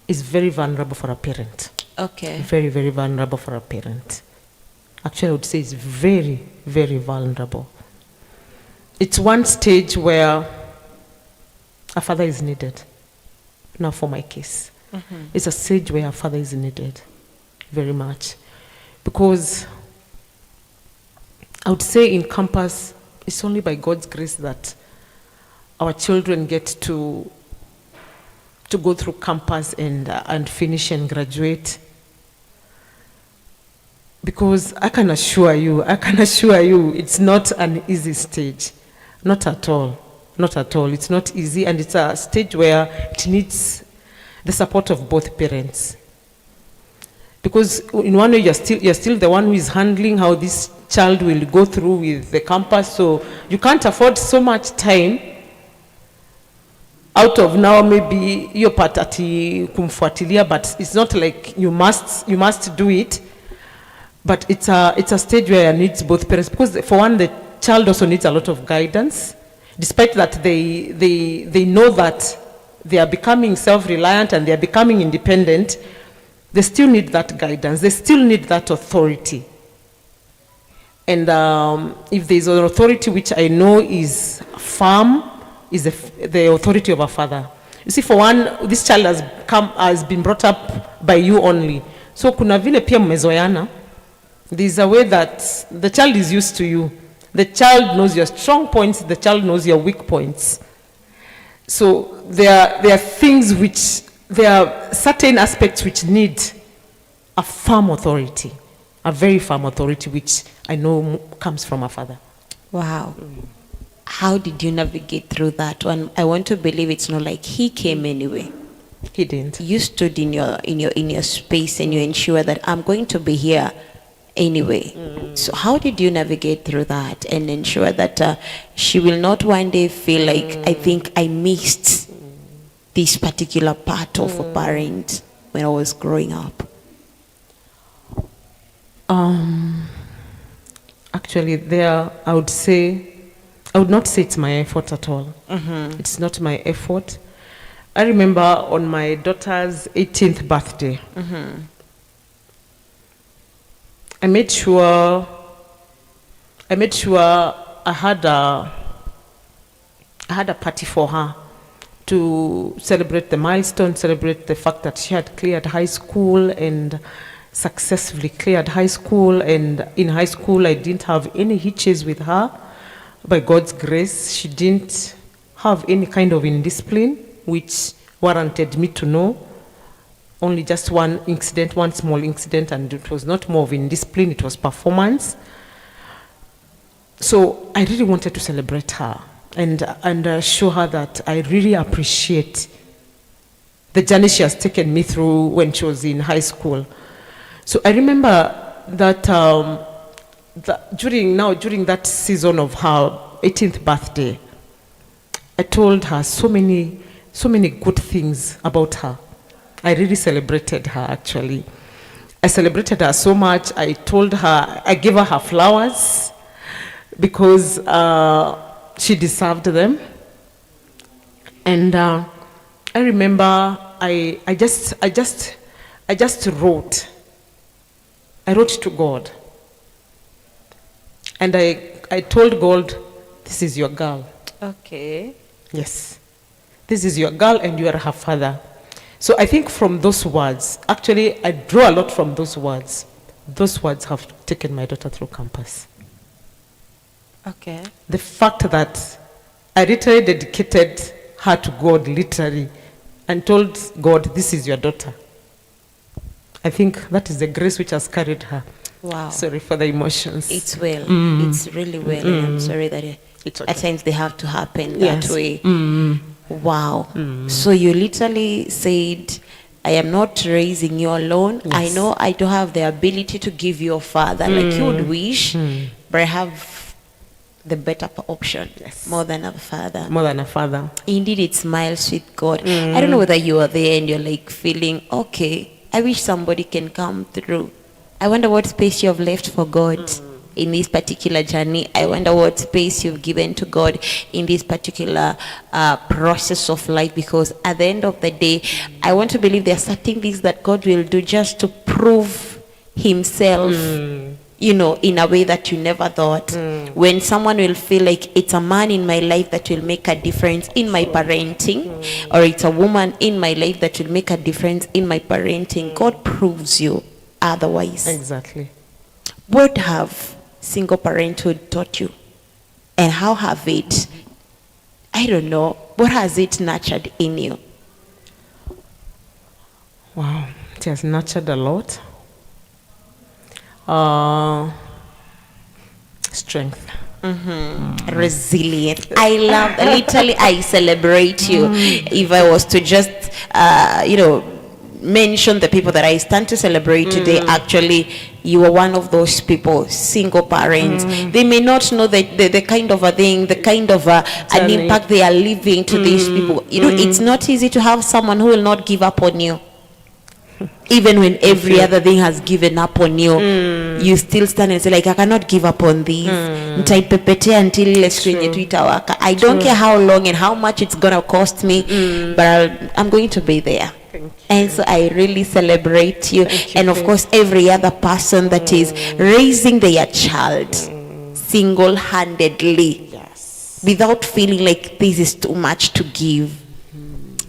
is very vulnerable for a parent. Okay. Very, very vulnerable for a parent. Actually, I would say it's very, very vulnerable. It's one stage where a father is needed. Now, for my case, it's a stage where a father is needed very much, because I would say in campus, it's only by God's grace that our children get to go through campus and finish and graduate. Because I can assure you, it's not an easy stage. Not at all. Not at all. It's not easy, and it's a stage where it needs the support of both parents. Because in one way, you're still the one who is handling how this child will go through with the campus, so you can't afford so much time out of now maybe your part ati kumfuatilia, but it's not like you must do it. But it's a stage where it needs both parents, because for one, the child also needs a lot of guidance, despite that they know that they are becoming self-reliant and they are becoming independent. They still need that guidance. They still need that authority. And if there's an authority which I know is firm, is the authority of a father. You see, for one, this child has been brought up by you only. So kuna vile pia mmezoeana. There's a way that the child is used to you. The child knows your strong points. The child knows your weak points. So there are things there are certain aspects which need a firm authority, a very firm authority, which I know comes from a father. Wow. How did you navigate through that one? I want to believe it's not like he came anyway. He didn't. You stood in your space and you ensured that I'm going to be here anyway. So how did you navigate through that and ensure that she will not one day feel like, I think I missed this particular part of a parent when I was growing up? Actually, I would not say it's my effort at all. It's not my effort. I remember on my daughter's 18th birthday, I made sure I had a party for her to celebrate the milestone, celebrate the fact that she had cleared high school and successfully cleared high school. And in high school, I didn't have any hitches with her. By God's grace, she didn't have any kind of indiscipline, which warranted me to know. Only just one incident, one small incident, and it was not more of indiscipline, it was performance. So I really wanted to celebrate her and show her that I really appreciate the journey she has taken me through when she was in high school. So I remember that, during that season of her 18th birthday, I told her so many good things about her. I really celebrated her, actually. I celebrated her so much. I told her, I gave her flowers because she deserved them. And I remember I just wrote. I wrote to God. And I told God, this is your girl. Okay. Yes. This is your girl and you are her father. So I think from those words, actually I draw a lot from those words. Those words have taken my daughter through campus. Okay. The fact that I literally dedicated her to God, literally, and told God, this is your daughter. I think that is the grace which has carried her. Wow. Sorry for the emotions. It's well. It's really well. And I'm sorry that It's okay. at times they have to happen Yes. that way. Wow. So you literally said, I am not raising you alone. Yes. I know I don't have the ability to give you a father like you would wish, but I have the better option, Yes. more than a father. More than a father. Indeed, it smiles with God. I don't know whether you are there and you're like feeling, okay, I wish somebody can come through. I wonder what space you have left for God in this particular journey. I wonder what space you've given to God in this particular process of life, because at the end of the day, I want to believe there are certain things that God will do just to prove himself, you know, in a way that you never thought. When someone will feel like it's a man in my life that will make a difference in my parenting, or it's a woman in my life that will make a difference in my parenting, God proves you otherwise. Exactly. What have single parenthood taught you? And how have it, I don't know, what has it nurtured in you? Wow. It has nurtured a lot. Strength. Resilient. I love, literally, I celebrate you. If I was to just, mention the people that I stand to celebrate today, actually, you are one of those people, single parents. They may not know the kind of a thing, the kind of an Journey. impact they are leaving to these people. You know, it's not easy to have someone who will not give up on you. Even when every other thing has given up on you, you still stand and say, like, I cannot give up on these. Nitaipepetea until ile siku yenye tu itawaka. I don't care how long and how much it's gonna cost me, but I'm going to be there. And so I really celebrate you. And of course, every other person that is raising their child single-handedly, Yes. without feeling like this is too much to give.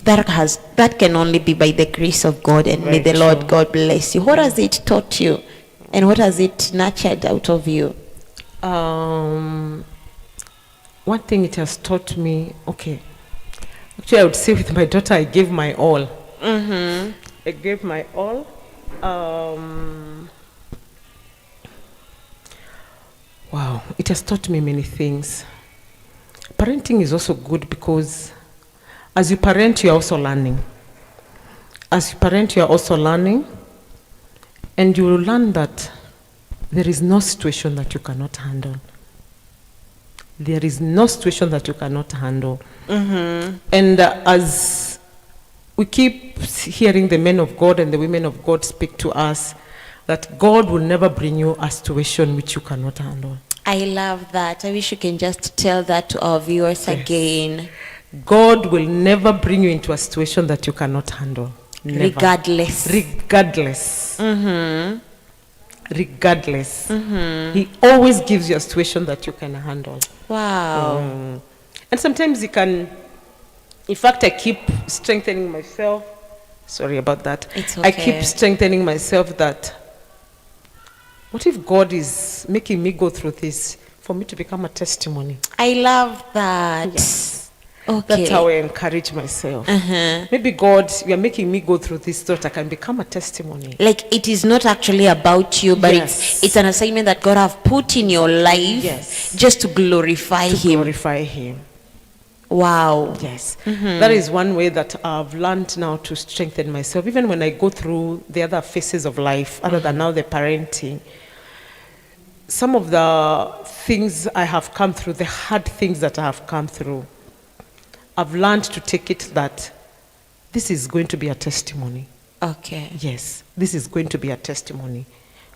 That can only be by the grace of God, and may the Lord God bless you. What has it taught you, and what has it nurtured out of you? One thing it has taught me, okay. Actually, I would say with my daughter, I gave my all. I gave my all. Wow, it has taught me many things. Parenting is also good because as you parent, you are also learning. As you parent, you are also learning. And you will learn that there is no situation that you cannot handle. There is no situation that you cannot handle. And as we keep hearing the men of God and the women of God speak to us, that God will never bring you a situation which you cannot handle. I love that. I wish you can just tell that to our viewers again. God will never bring you into a situation that you cannot handle. Never. Regardless. Regardless. Regardless. He always gives you a situation that you can handle. Wow. And sometimes he can, in fact, I keep strengthening myself. Sorry about that. It's I okay. keep strengthening myself that, what if God is making me go through this for me to become a testimony? I love that. Yes. Okay. That's how I encourage myself. Maybe God, you are making me go through this so that I can become a testimony. Like it is not actually about you, but Yes. it's an assignment that God have put in your life Yes. just to glorify To Him. glorify Him. Wow. Yes. That is one way that I've learned now to strengthen myself. Even when I go through the other phases of life, other than now the parenting, some of the things I have come through, the hard things that I have come through, I've learned to take it that this is going to be a testimony. Okay. Yes, this is going to be a testimony.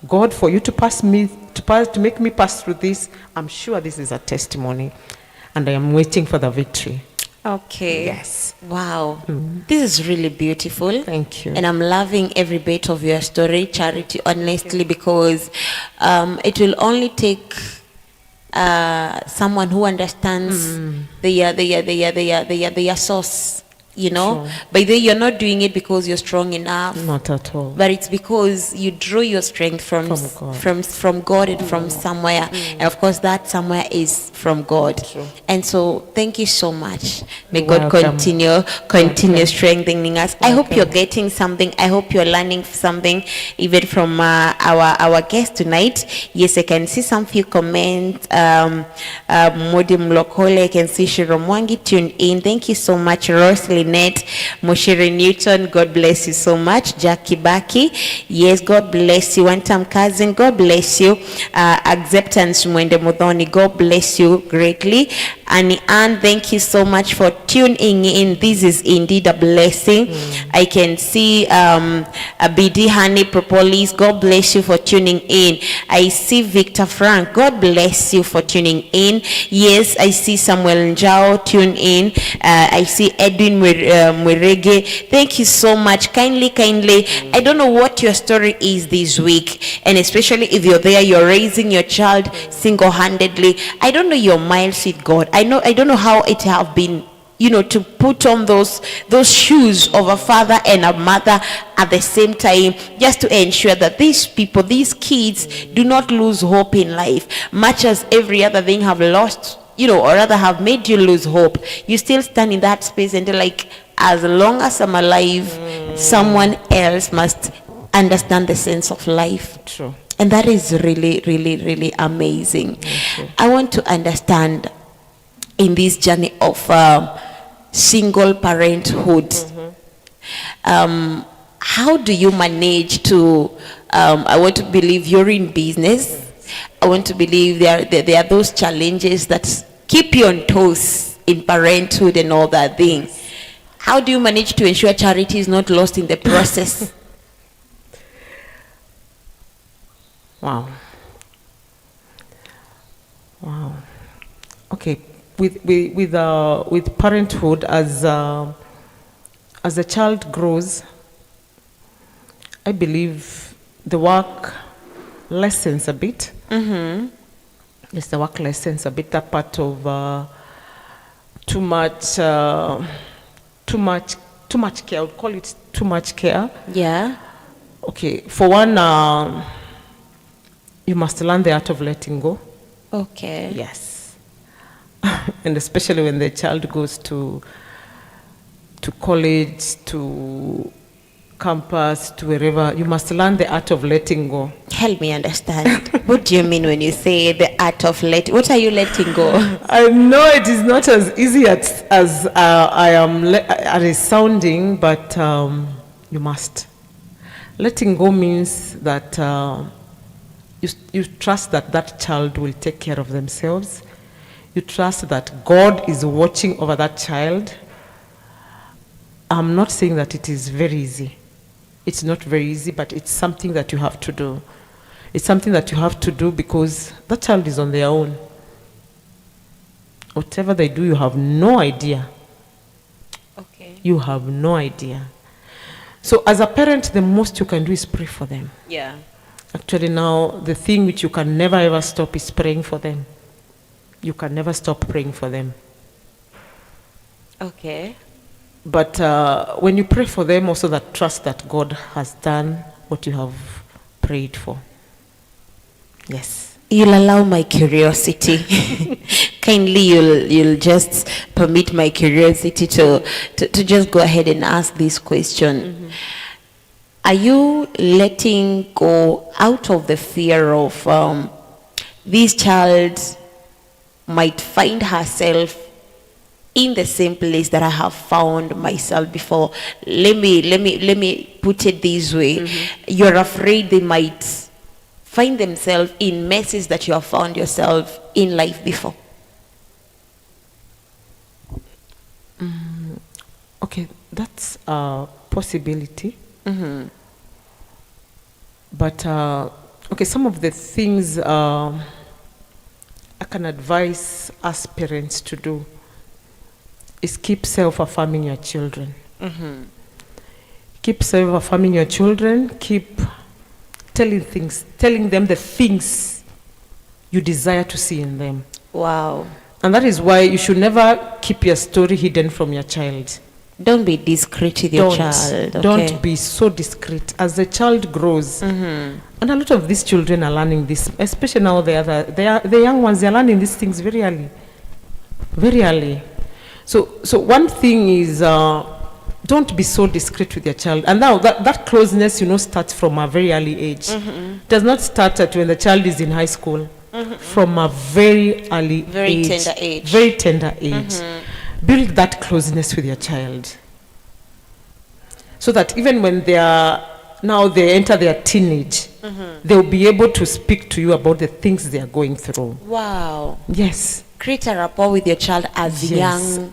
God, for you to make me pass through this, I'm sure this is a testimony. And I am waiting for the victory. Okay. Yes. Wow. This is really beautiful. Thank you. And I'm loving every bit of your story, Charity, honestly, because it will only take someone who understands their source, you know. Sure. By the way, you're not doing it because you're strong enough. Not at all. But it's because you drew your strength from God. from God and from somewhere. And of course that somewhere is from God. True. And so thank you so much. May You're God welcome. continue strengthening us. I hope Welcome. you're getting something. I hope you're learning something even from our guest tonight. Yes, I can see some few comments. Modi Mlokole, I can see Shiro Mwangi tuned in. Thank you so much, Rose Lynette, Moshiri Newton, God bless you so much. Jackie Baki, yes, God bless you. One time cousin, God bless you. Acceptance Mwende Mudhoni, God bless you greatly. Annie Ann, thank you so much for tuning in. This is indeed a blessing. I can see BD Honey Propolis, God bless you for tuning in. I see Victor Frank, God bless you for tuning in. Yes, I see Samuel Njao tune in. I see Edwin Mwirege. Thank you so much. Kindly, I don't know what your story is this week, and especially if you're there, you're raising your child single-handedly. I don't know your miles with God. I don't know how it have been, you know, to put on those shoes of a father and a mother at the same time, just to ensure that these people, these kids, do not lose hope in life, much as every other thing have lost, you know, or rather have made you lose hope. You still stand in that space and you're like, as long as I'm alive, someone else must understand the sense of life. True. And that is really, really, really amazing. I want to understand, in this journey of single parenthood, how do you manage to, I want to believe you're in business. I want to believe there are those challenges that keep you on toes in parenthood and all that thing. How do you manage to ensure Charity is not lost in the process? Wow. Okay. With parenthood, as the child grows, I believe the work lessens a bit. Yes, the work lessens a bit. That part of too much care. I would call it too much care. Yeah. Okay. For one, you must learn the art of letting go. Okay. Yes. And especially when the child goes to college, to campus, to wherever, you must learn the art of letting go. Help me understand. What do you mean when you say the art of letting? What are you letting go? I know it is not as easy as it is sounding, but you must. Letting go means that you trust that child will take care of themselves. You trust that God is watching over that child. I'm not saying that it is very easy. It's not very easy, but it's something that you have to do. It's something that you have to do because that child is on their own. Whatever they do, you have no idea. You have no idea. So as a parent, the most you can do is pray for them. Yeah. Actually now, the thing which you can never ever stop is praying for them. You can never stop praying for them. Okay. But when you pray for them, also that trust that God has done what you have prayed for. Yes. You'll allow my curiosity. Kindly, you'll just permit my curiosity to just go ahead and ask this question. Are you letting go out of the fear of this child might find herself in the same place that I have found myself before? Let me put it this way. You're afraid they might find themselves in messes that you have found yourself in life before. Okay, that's a possibility. But okay, some of the things I can advise us parents to do is keep self-affirming your children. Keep self-affirming your children. Keep telling them the things you desire to see in them. Wow. And that is why you should never keep your story hidden from your child. Don't be discreet with your child. Okay? Don't be so discreet. As the child grows, and a lot of these children are learning this, especially now the young ones, they are learning these things very early. Very early. So one thing is, don't be so discreet with your child. And now that closeness, starts from a very early age. It does not start at when the child is in high school. From a very early age. Tender age. Very tender age. Build that closeness with your child. So that even when they enter their teenage, they'll be able to speak to you about the things they are going through. Wow. Yes. Create a rapport with your child as young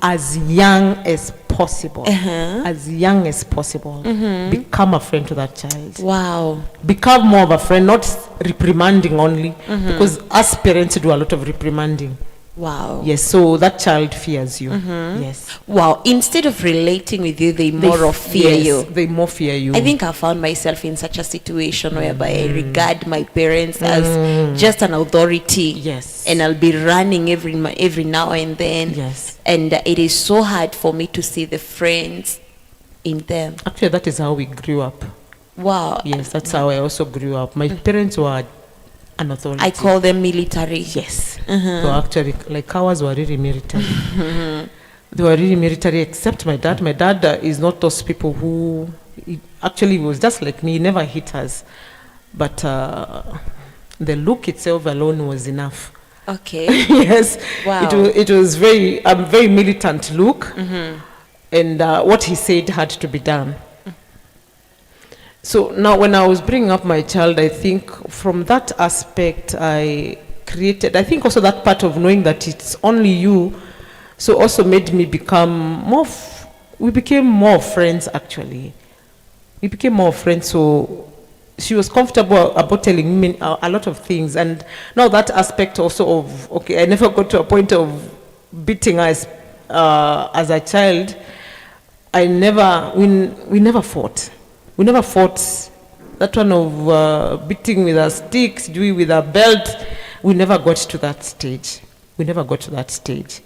as possible. As young as possible. Become a friend to that child. Wow. Become more of a friend, not reprimanding only, because us parents do a lot of reprimanding. Wow. Yes, so that child fears you. Yes. Wow. Instead of relating with you, they more fear you. They more fear you. I think I found myself in such a situation whereby I regard my parents as just an authority. Yes. And I'll be running every now and then. Yes. And it is so hard for me to see the friends in them. Actually, that is how we grew up. Wow. Yes, that's how I also grew up. My parents were an authority. I call them military. Yes. So actually, like ours were really military. They were really military, except my dad. My dad is not those people who, actually was just like me, he never hit us. But the look itself alone was enough. Okay. Yes. Wow. It was very militant look. And what he said had to be done. So now when I was bringing up my child, I think from that aspect I think also that part of knowing that it's only you, so also made me become we became more friends actually. We became more friends, so she was comfortable about telling me a lot of things. And now that aspect also of, okay, I never got to a point of beating her as a child. We never fought. We never fought. That one of beating with a stick, doing with a belt, we never got to that stage. We never got to that stage.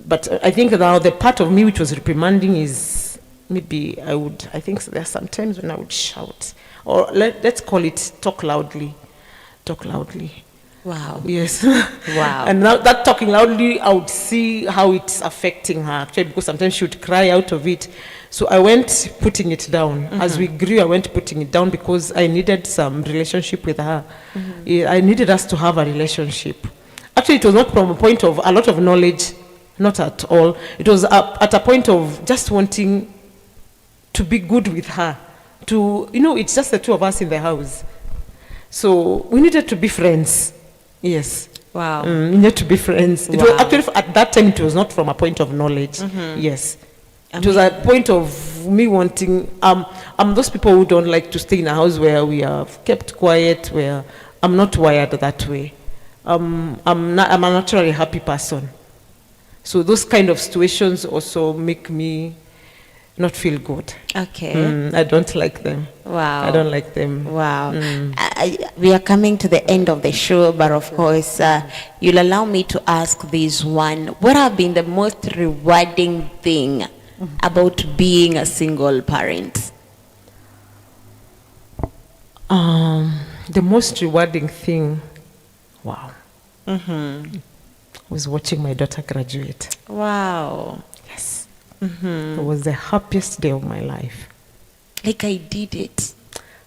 But I think now the part of me which was reprimanding is maybe I think there are some times when I would shout. Or let's call it talk loudly. Talk loudly. Wow. Yes. Wow. And now that talking loudly, I would see how it's affecting her actually, because sometimes she would cry out of it. So I went putting it down. As we grew, I went putting it down because I needed some relationship with her. I needed us to have a relationship. Actually, it was not from a point of a lot of knowledge, not at all. It was at a point of just wanting to be good with her. It's just the two of us in the house. So we needed to be friends. Yes. Wow. We needed to be friends. It was actually, at that time, it was not from a point of knowledge. Yes. It was a point of me wanting, I'm those people who don't like to stay in a house where we are kept quiet, where I'm not wired that way. I'm a naturally happy person. So those kind of situations also make me not feel good. Okay. I don't like them. Wow. I don't like them. Wow. We are coming to the end of the show, but of course, you'll allow me to ask this one. What have been the most rewarding thing about being a single parent? The most rewarding thing, wow, was watching my daughter graduate. Wow. Yes. It was the happiest day of my life. Like, I did it.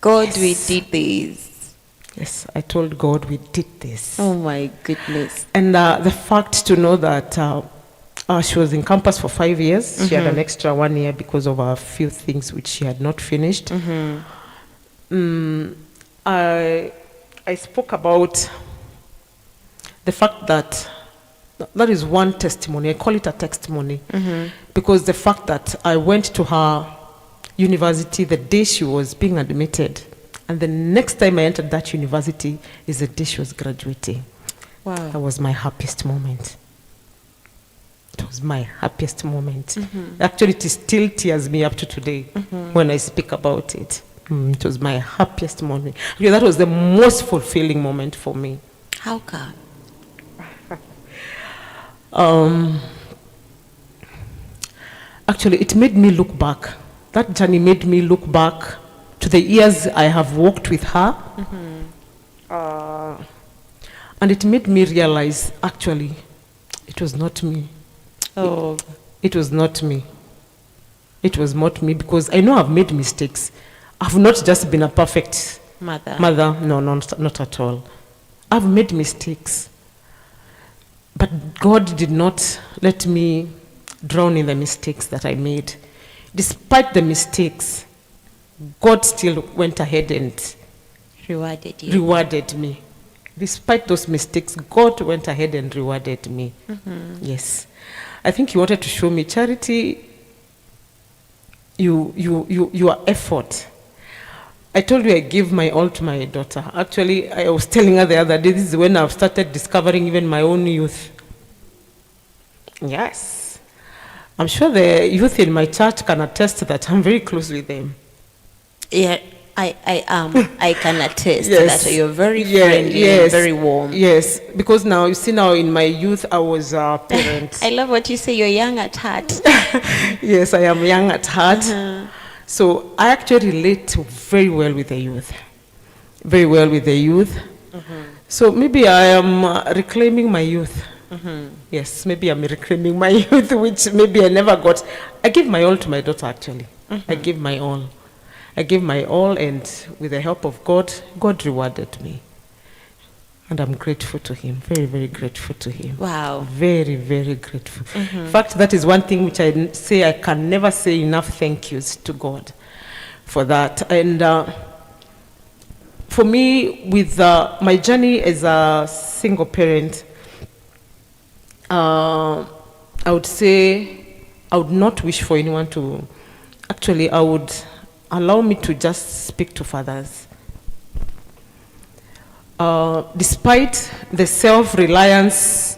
God, Yes. we did this. Yes, I told God we did this. Oh my goodness. And the fact to know that she was in campus for 5 years. She had an extra 1 year because of a few things which she had not finished. I spoke about the fact that that is one testimony. I call it a testimony because the fact that I went to her university the day she was being admitted, and the next time I entered that university is the day she was graduating. Wow. That was my happiest moment. It was my happiest moment. Actually, it still tears me up to today when I speak about it. It was my happiest moment. Actually, that was the most fulfilling moment for me. How come? Actually, it made me look back. That journey made me look back to the years I have walked with her. And it made me realize, actually, it was not me. Oh. It was not me. It was not me because I know I've made mistakes. I've not just been a perfect Mother. no, not at all. I've made mistakes. But God did not let me drown in the mistakes that I made. Despite the mistakes, God still went ahead and Rewarded you. rewarded me. Despite those mistakes, God went ahead and rewarded me. Yes. I think He wanted to show me, Charity, your effort. I told you I give my all to my daughter. Actually, I was telling her the other day, this is when I've started discovering even my own youth. Yes. I'm sure the youth in my church can attest that I'm very close with them. Yeah, I am. I can attest Yes. that you're very friendly and very warm. Yes, because now, you see, now in my youth, I was a parent. I love what you say, you're young at heart. Yes, I am young at heart. So I actually relate very well with the youth. Very well with the youth. So maybe I am reclaiming my youth. Yes, maybe I'm reclaiming my youth, which maybe I never got. I give my all to my daughter, actually. I give my all. I gave my all, and with the help of God, God rewarded me. And I'm grateful to Him, very, very grateful to Him. Wow. Very, very grateful. In fact, that is one thing which I say I can never say enough thank yous to God for that. And for me, with my journey as a single parent, I would say I would not wish for anyone to, actually, I would allow me to just speak to fathers. Despite the self-reliance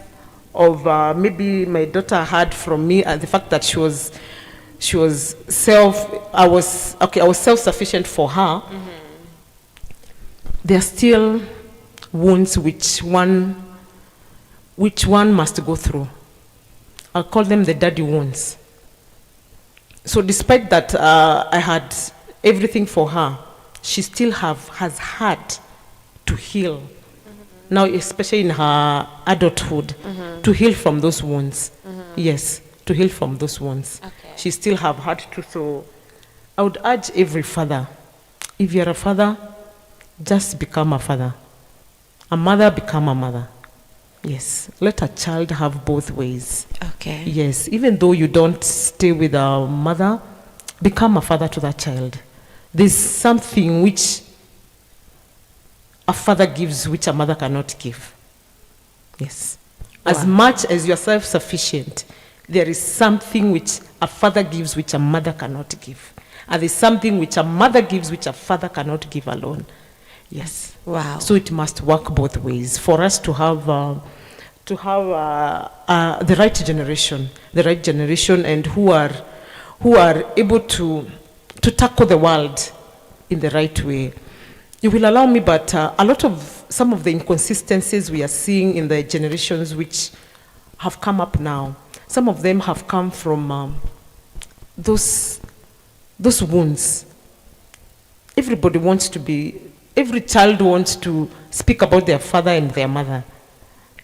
of maybe my daughter had from me, and the fact that I was self-sufficient for her, there are still wounds which one must go through. I'll call them the daddy wounds. So despite that I had everything for her, she still has had to heal. Now, especially in her adulthood, to heal from those wounds. Yes, to heal from those wounds. Okay. She still have had to. So I would urge every father, if you're a father, just become a father. A mother, become a mother. Yes, let a child have both ways. Okay. Yes, even though you don't stay with a mother, become a father to that child. There's something which a father gives which a mother cannot give. Yes. As Wow. much as you are self-sufficient, there is something which a father gives which a mother cannot give. And there's something which a mother gives which a father cannot give alone. Yes. Wow. So it must work both ways for us to have the right generation, and who who are able to tackle the world in the right way. You will allow me, but some of the inconsistencies we are seeing in the generations which have come up now, some of them have come from those wounds. Every child wants to speak about their father and their mother.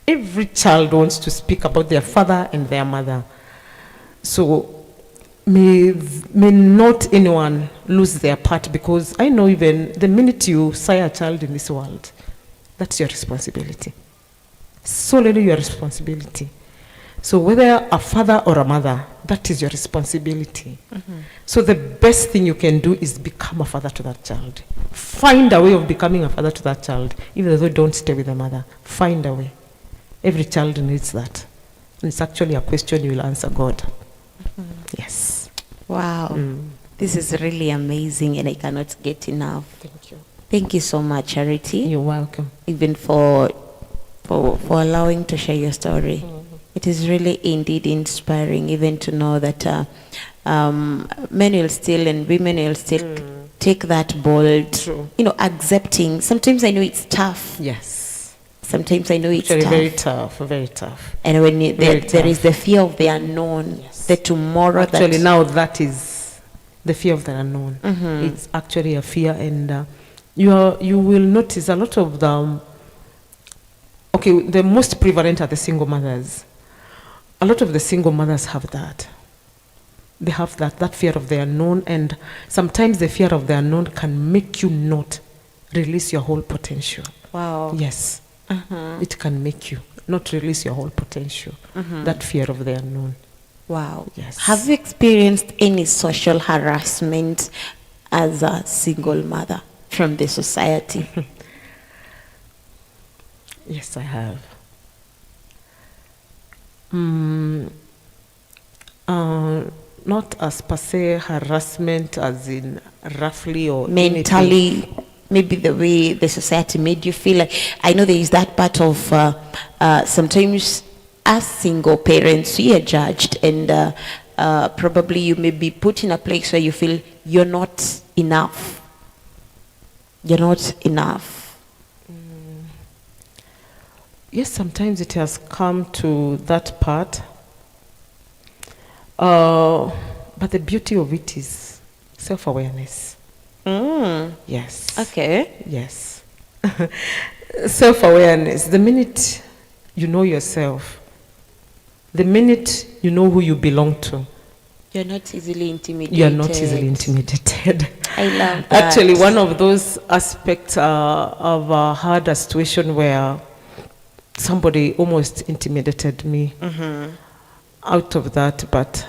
Every child wants to speak about their father and their mother. So may not anyone lose their part, because I know even the minute you sire a child in this world, that's your responsibility. Solely your responsibility. So whether a father or a mother, that is your responsibility. So the best thing you can do is become a father to that child. Find a way of becoming a father to that child, even though don't stay with the mother. Find a way. Every child needs that. And it's actually a question you will answer God. Yes. Wow. This is really amazing, and I cannot get enough. Thank you. Thank you so much, Charity. You're welcome. Even for allowing to share your story. It is really indeed inspiring, even to know that men will still and women will still take that bold, True. accepting. Sometimes I know it's tough. Yes. Sometimes I know it's Actually, tough. very tough, very tough. And when there tough. is the fear of the unknown, Yes. the tomorrow Actually, that... now that is the fear of the unknown. It's actually a fear, and you will notice a lot of them. Okay, the most prevalent are the single mothers. A lot of the single mothers have that. They have that fear of the unknown, and sometimes the fear of the unknown can make you not release your whole potential. Wow. Yes. It can make you not release your whole potential. That fear of the unknown. Wow. Yes. Have you experienced any social harassment as a single mother from the society? Yes, I have. Not as per se harassment, as in roughly or Mentally, anything. maybe the way the society made you feel. Like, I know there is that part of sometimes as single parents we are judged, and probably you may be put in a place where you feel you're not enough. You're not enough. Yes, sometimes it has come to that part. But the beauty of it is self-awareness. Yes. Okay. Yes. Self-awareness. The minute you know yourself, the minute you know who you belong to, You're not easily intimidated. you are not easily intimidated. I love that. Actually, one of those aspects I've had a situation where somebody almost intimidated me out of that, but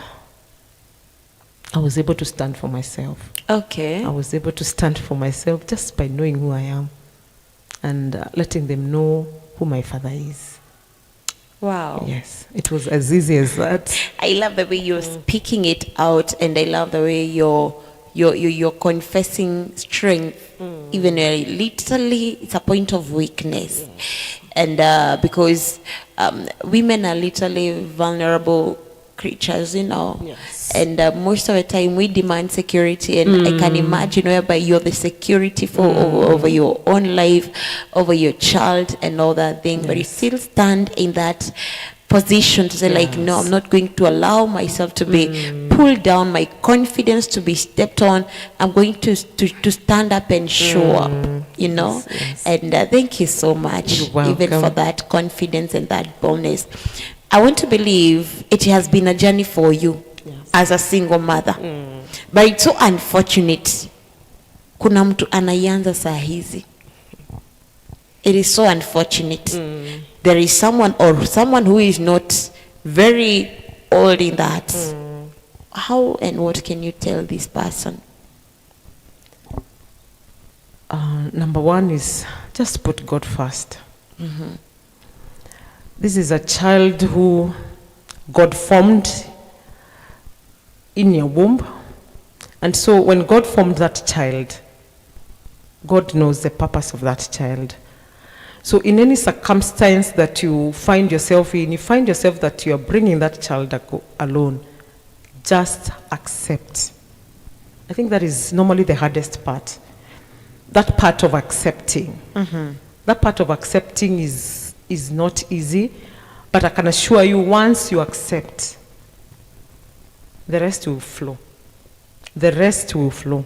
I was able to stand for myself. Okay. I was able to stand for myself just by knowing who I am and letting them know who my father is. Wow. Yes, it was as easy as that. I love the way you're speaking it out, and I love the way you're confessing strength, even literally it's a point of weakness. And because women are literally vulnerable creatures, Yes. and most of the time we demand security, and I can imagine whereby you're the security for over your own life, over your child and all that thing, but you still stand in that position to say, like, no, I'm not going to allow myself to be pulled down, my confidence to be stepped on. I'm going to stand up and show up, Yes. And thank you so much, You're welcome. even for that confidence and that boldness. I want to believe it has been a journey for you as a single mother, but it's so unfortunate kuna mtu anaianza saa hizi. It is so unfortunate. There is someone who is not very old in that. How and what can you tell this person? Number one is just put God first. This is a child who God formed in your womb. And so when God formed that child, God knows the purpose of that child. So in any circumstance that you find yourself in, you find yourself that you are bringing that child alone, Just accept. I think that is normally the hardest part. That part of accepting. That part of accepting is not easy, but I can assure you, once you accept, the rest will flow. The rest will flow.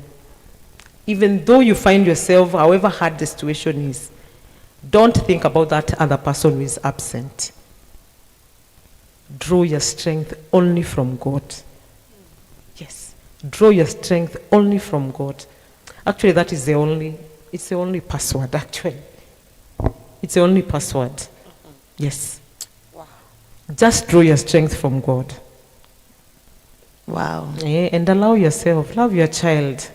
Even though you find yourself, however hard the situation is, don't think about that other person who is absent. Draw your strength only from God. Yes. Draw your strength only from God. Actually, that is it's the only password, actually. It's the only password. Yes. Wow. Just draw your strength from God. Wow. And allow yourself, love your child.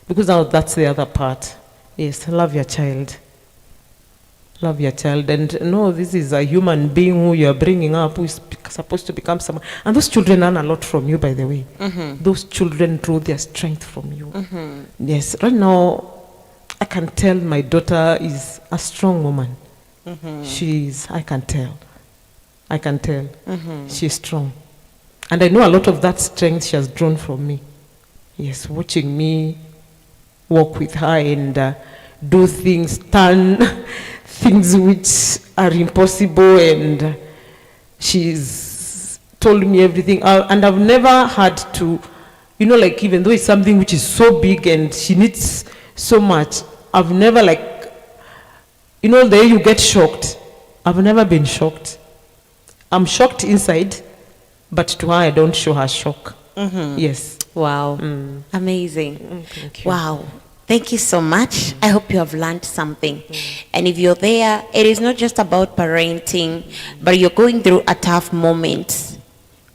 Because now that's the other part. Yes, love your child. Love your child. And no, this is a human being who you are bringing up, who is supposed to become someone. And those children learn a lot from you, by the way. Those children draw their strength from you. Yes, right now, I can tell my daughter is a strong woman. I can tell. She's strong. And I know a lot of that strength she has drawn from me. Yes, watching me walk with her and do things, turn things which are impossible, and she's told me everything. And I've never had to, like, even though it's something which is so big and she needs so much, I've never, the way you get shocked. I've never been shocked. I'm shocked inside, but to her, I don't show her shock. Yes. Wow. Amazing. Thank you. Wow. Thank you so much. I hope you have learned something. And if you're there, it is not just about parenting, but you're going through a tough moment.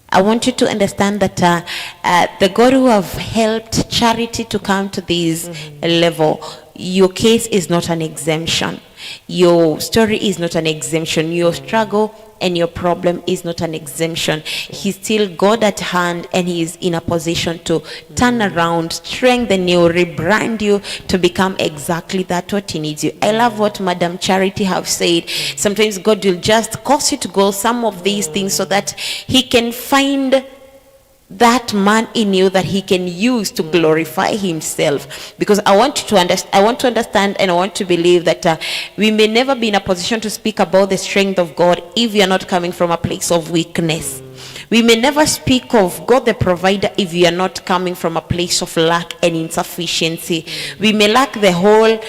I want you to understand that the God who have helped Charity to come to this level, your case is not an exemption. Your story is not an exemption. Your struggle and your problem is not an exemption. He's still God at hand, and he is in a position to turn around, strengthen you, rebrand you to become exactly that what he needs you. I love what Madam Charity have said. Sometimes God will just cause you to go some of these things so that he can find that man in you that he can use to glorify himself. Because I want to understand and I want to believe that we may never be in a position to speak about the strength of God if we are not coming from a place of weakness. We may never speak of God the provider if we are not coming from a place of lack and insufficiency. We may lack the whole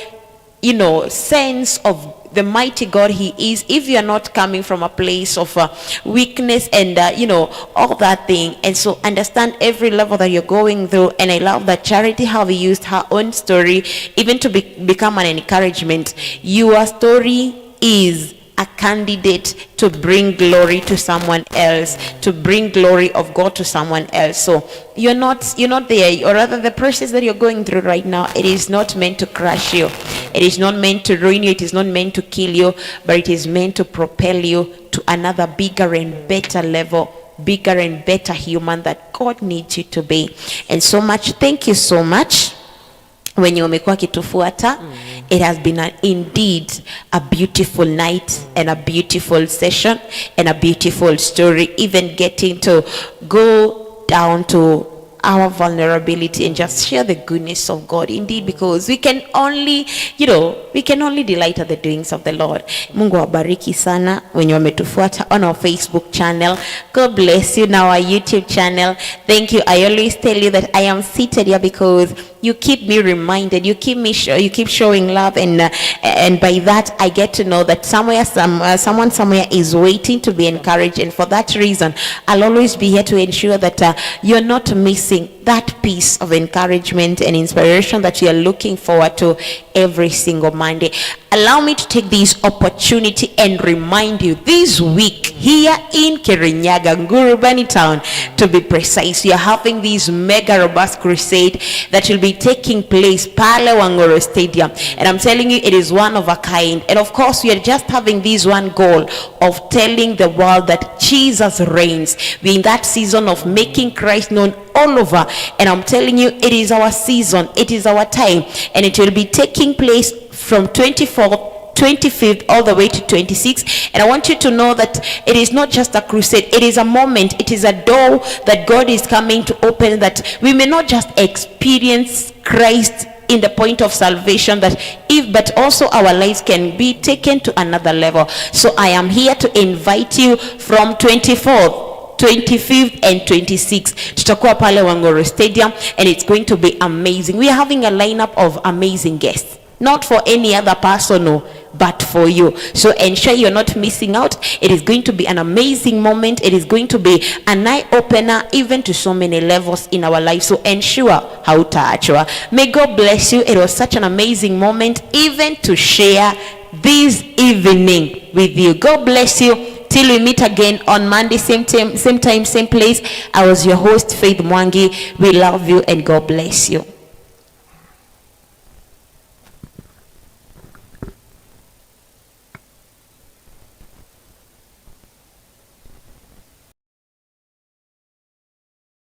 sense of the mighty God he is if you are not coming from a place of weakness and all that thing. And so understand every level that you're going through. And I love that Charity have used her own story even to become an encouragement. Your story is a candidate to bring glory to someone else, to bring glory of God to someone else. So you're not there, or rather the process that you're going through right now, it is not meant to crush you. It is not meant to ruin you. It is not meant to kill you, but it is meant to propel you to another bigger and better level, bigger and better human that God needs you to be. And so much, thank you so much. Wenye wamekuwa kitufuata, it has been indeed a beautiful night and a beautiful session and a beautiful story, even getting to go down to our vulnerability and just share the goodness of God, indeed, because we can only delight at the doings of the Lord. Mungu wabariki sana wenye wametufuata on our Facebook channel. God bless you. Now our YouTube channel. Thank you. I always tell you that I am seated here because you keep me reminded, you keep showing love, and by that I get to know that someone somewhere is waiting to be encouraged. And for that reason, I'll always be here to ensure that you're not missing that piece of encouragement and inspiration that you are looking forward to every single Monday. Allow me to take this opportunity and remind you, this week here in Kirinyaga, Ngurubani town to be precise, we are having this mega robust crusade that will be taking place Pale Wangoro Stadium, and I'm telling you, it is one of a kind. And of course, we are just having this one goal of telling the world that Jesus reigns. We're in that season of making Christ known all over, and I'm telling you, it is our season, it is our time, and it will be taking place from 24th 25th all the way to 26th. And I want you to know that it is not just a crusade, it is a moment, it is a door that God is coming to open, that we may not just experience Christ in the point of salvation, but also our lives can be taken to another level. So I am here to invite you from 24th, 25th and 26th. Tutakuwa pale Wangoro Stadium, and it's going to be amazing. We are having a lineup of amazing guests, not for any other person, no, but for you. So ensure you're not missing out. It is going to be an amazing moment. It is going to be an eye-opener even to so many levels in our life. So ensure how to actually. May God bless you. It was such an amazing moment even to share this evening with you. God bless you. Till we meet again on Monday, same time, same place. I was your host, Faith Mwangi. We love you and God bless you.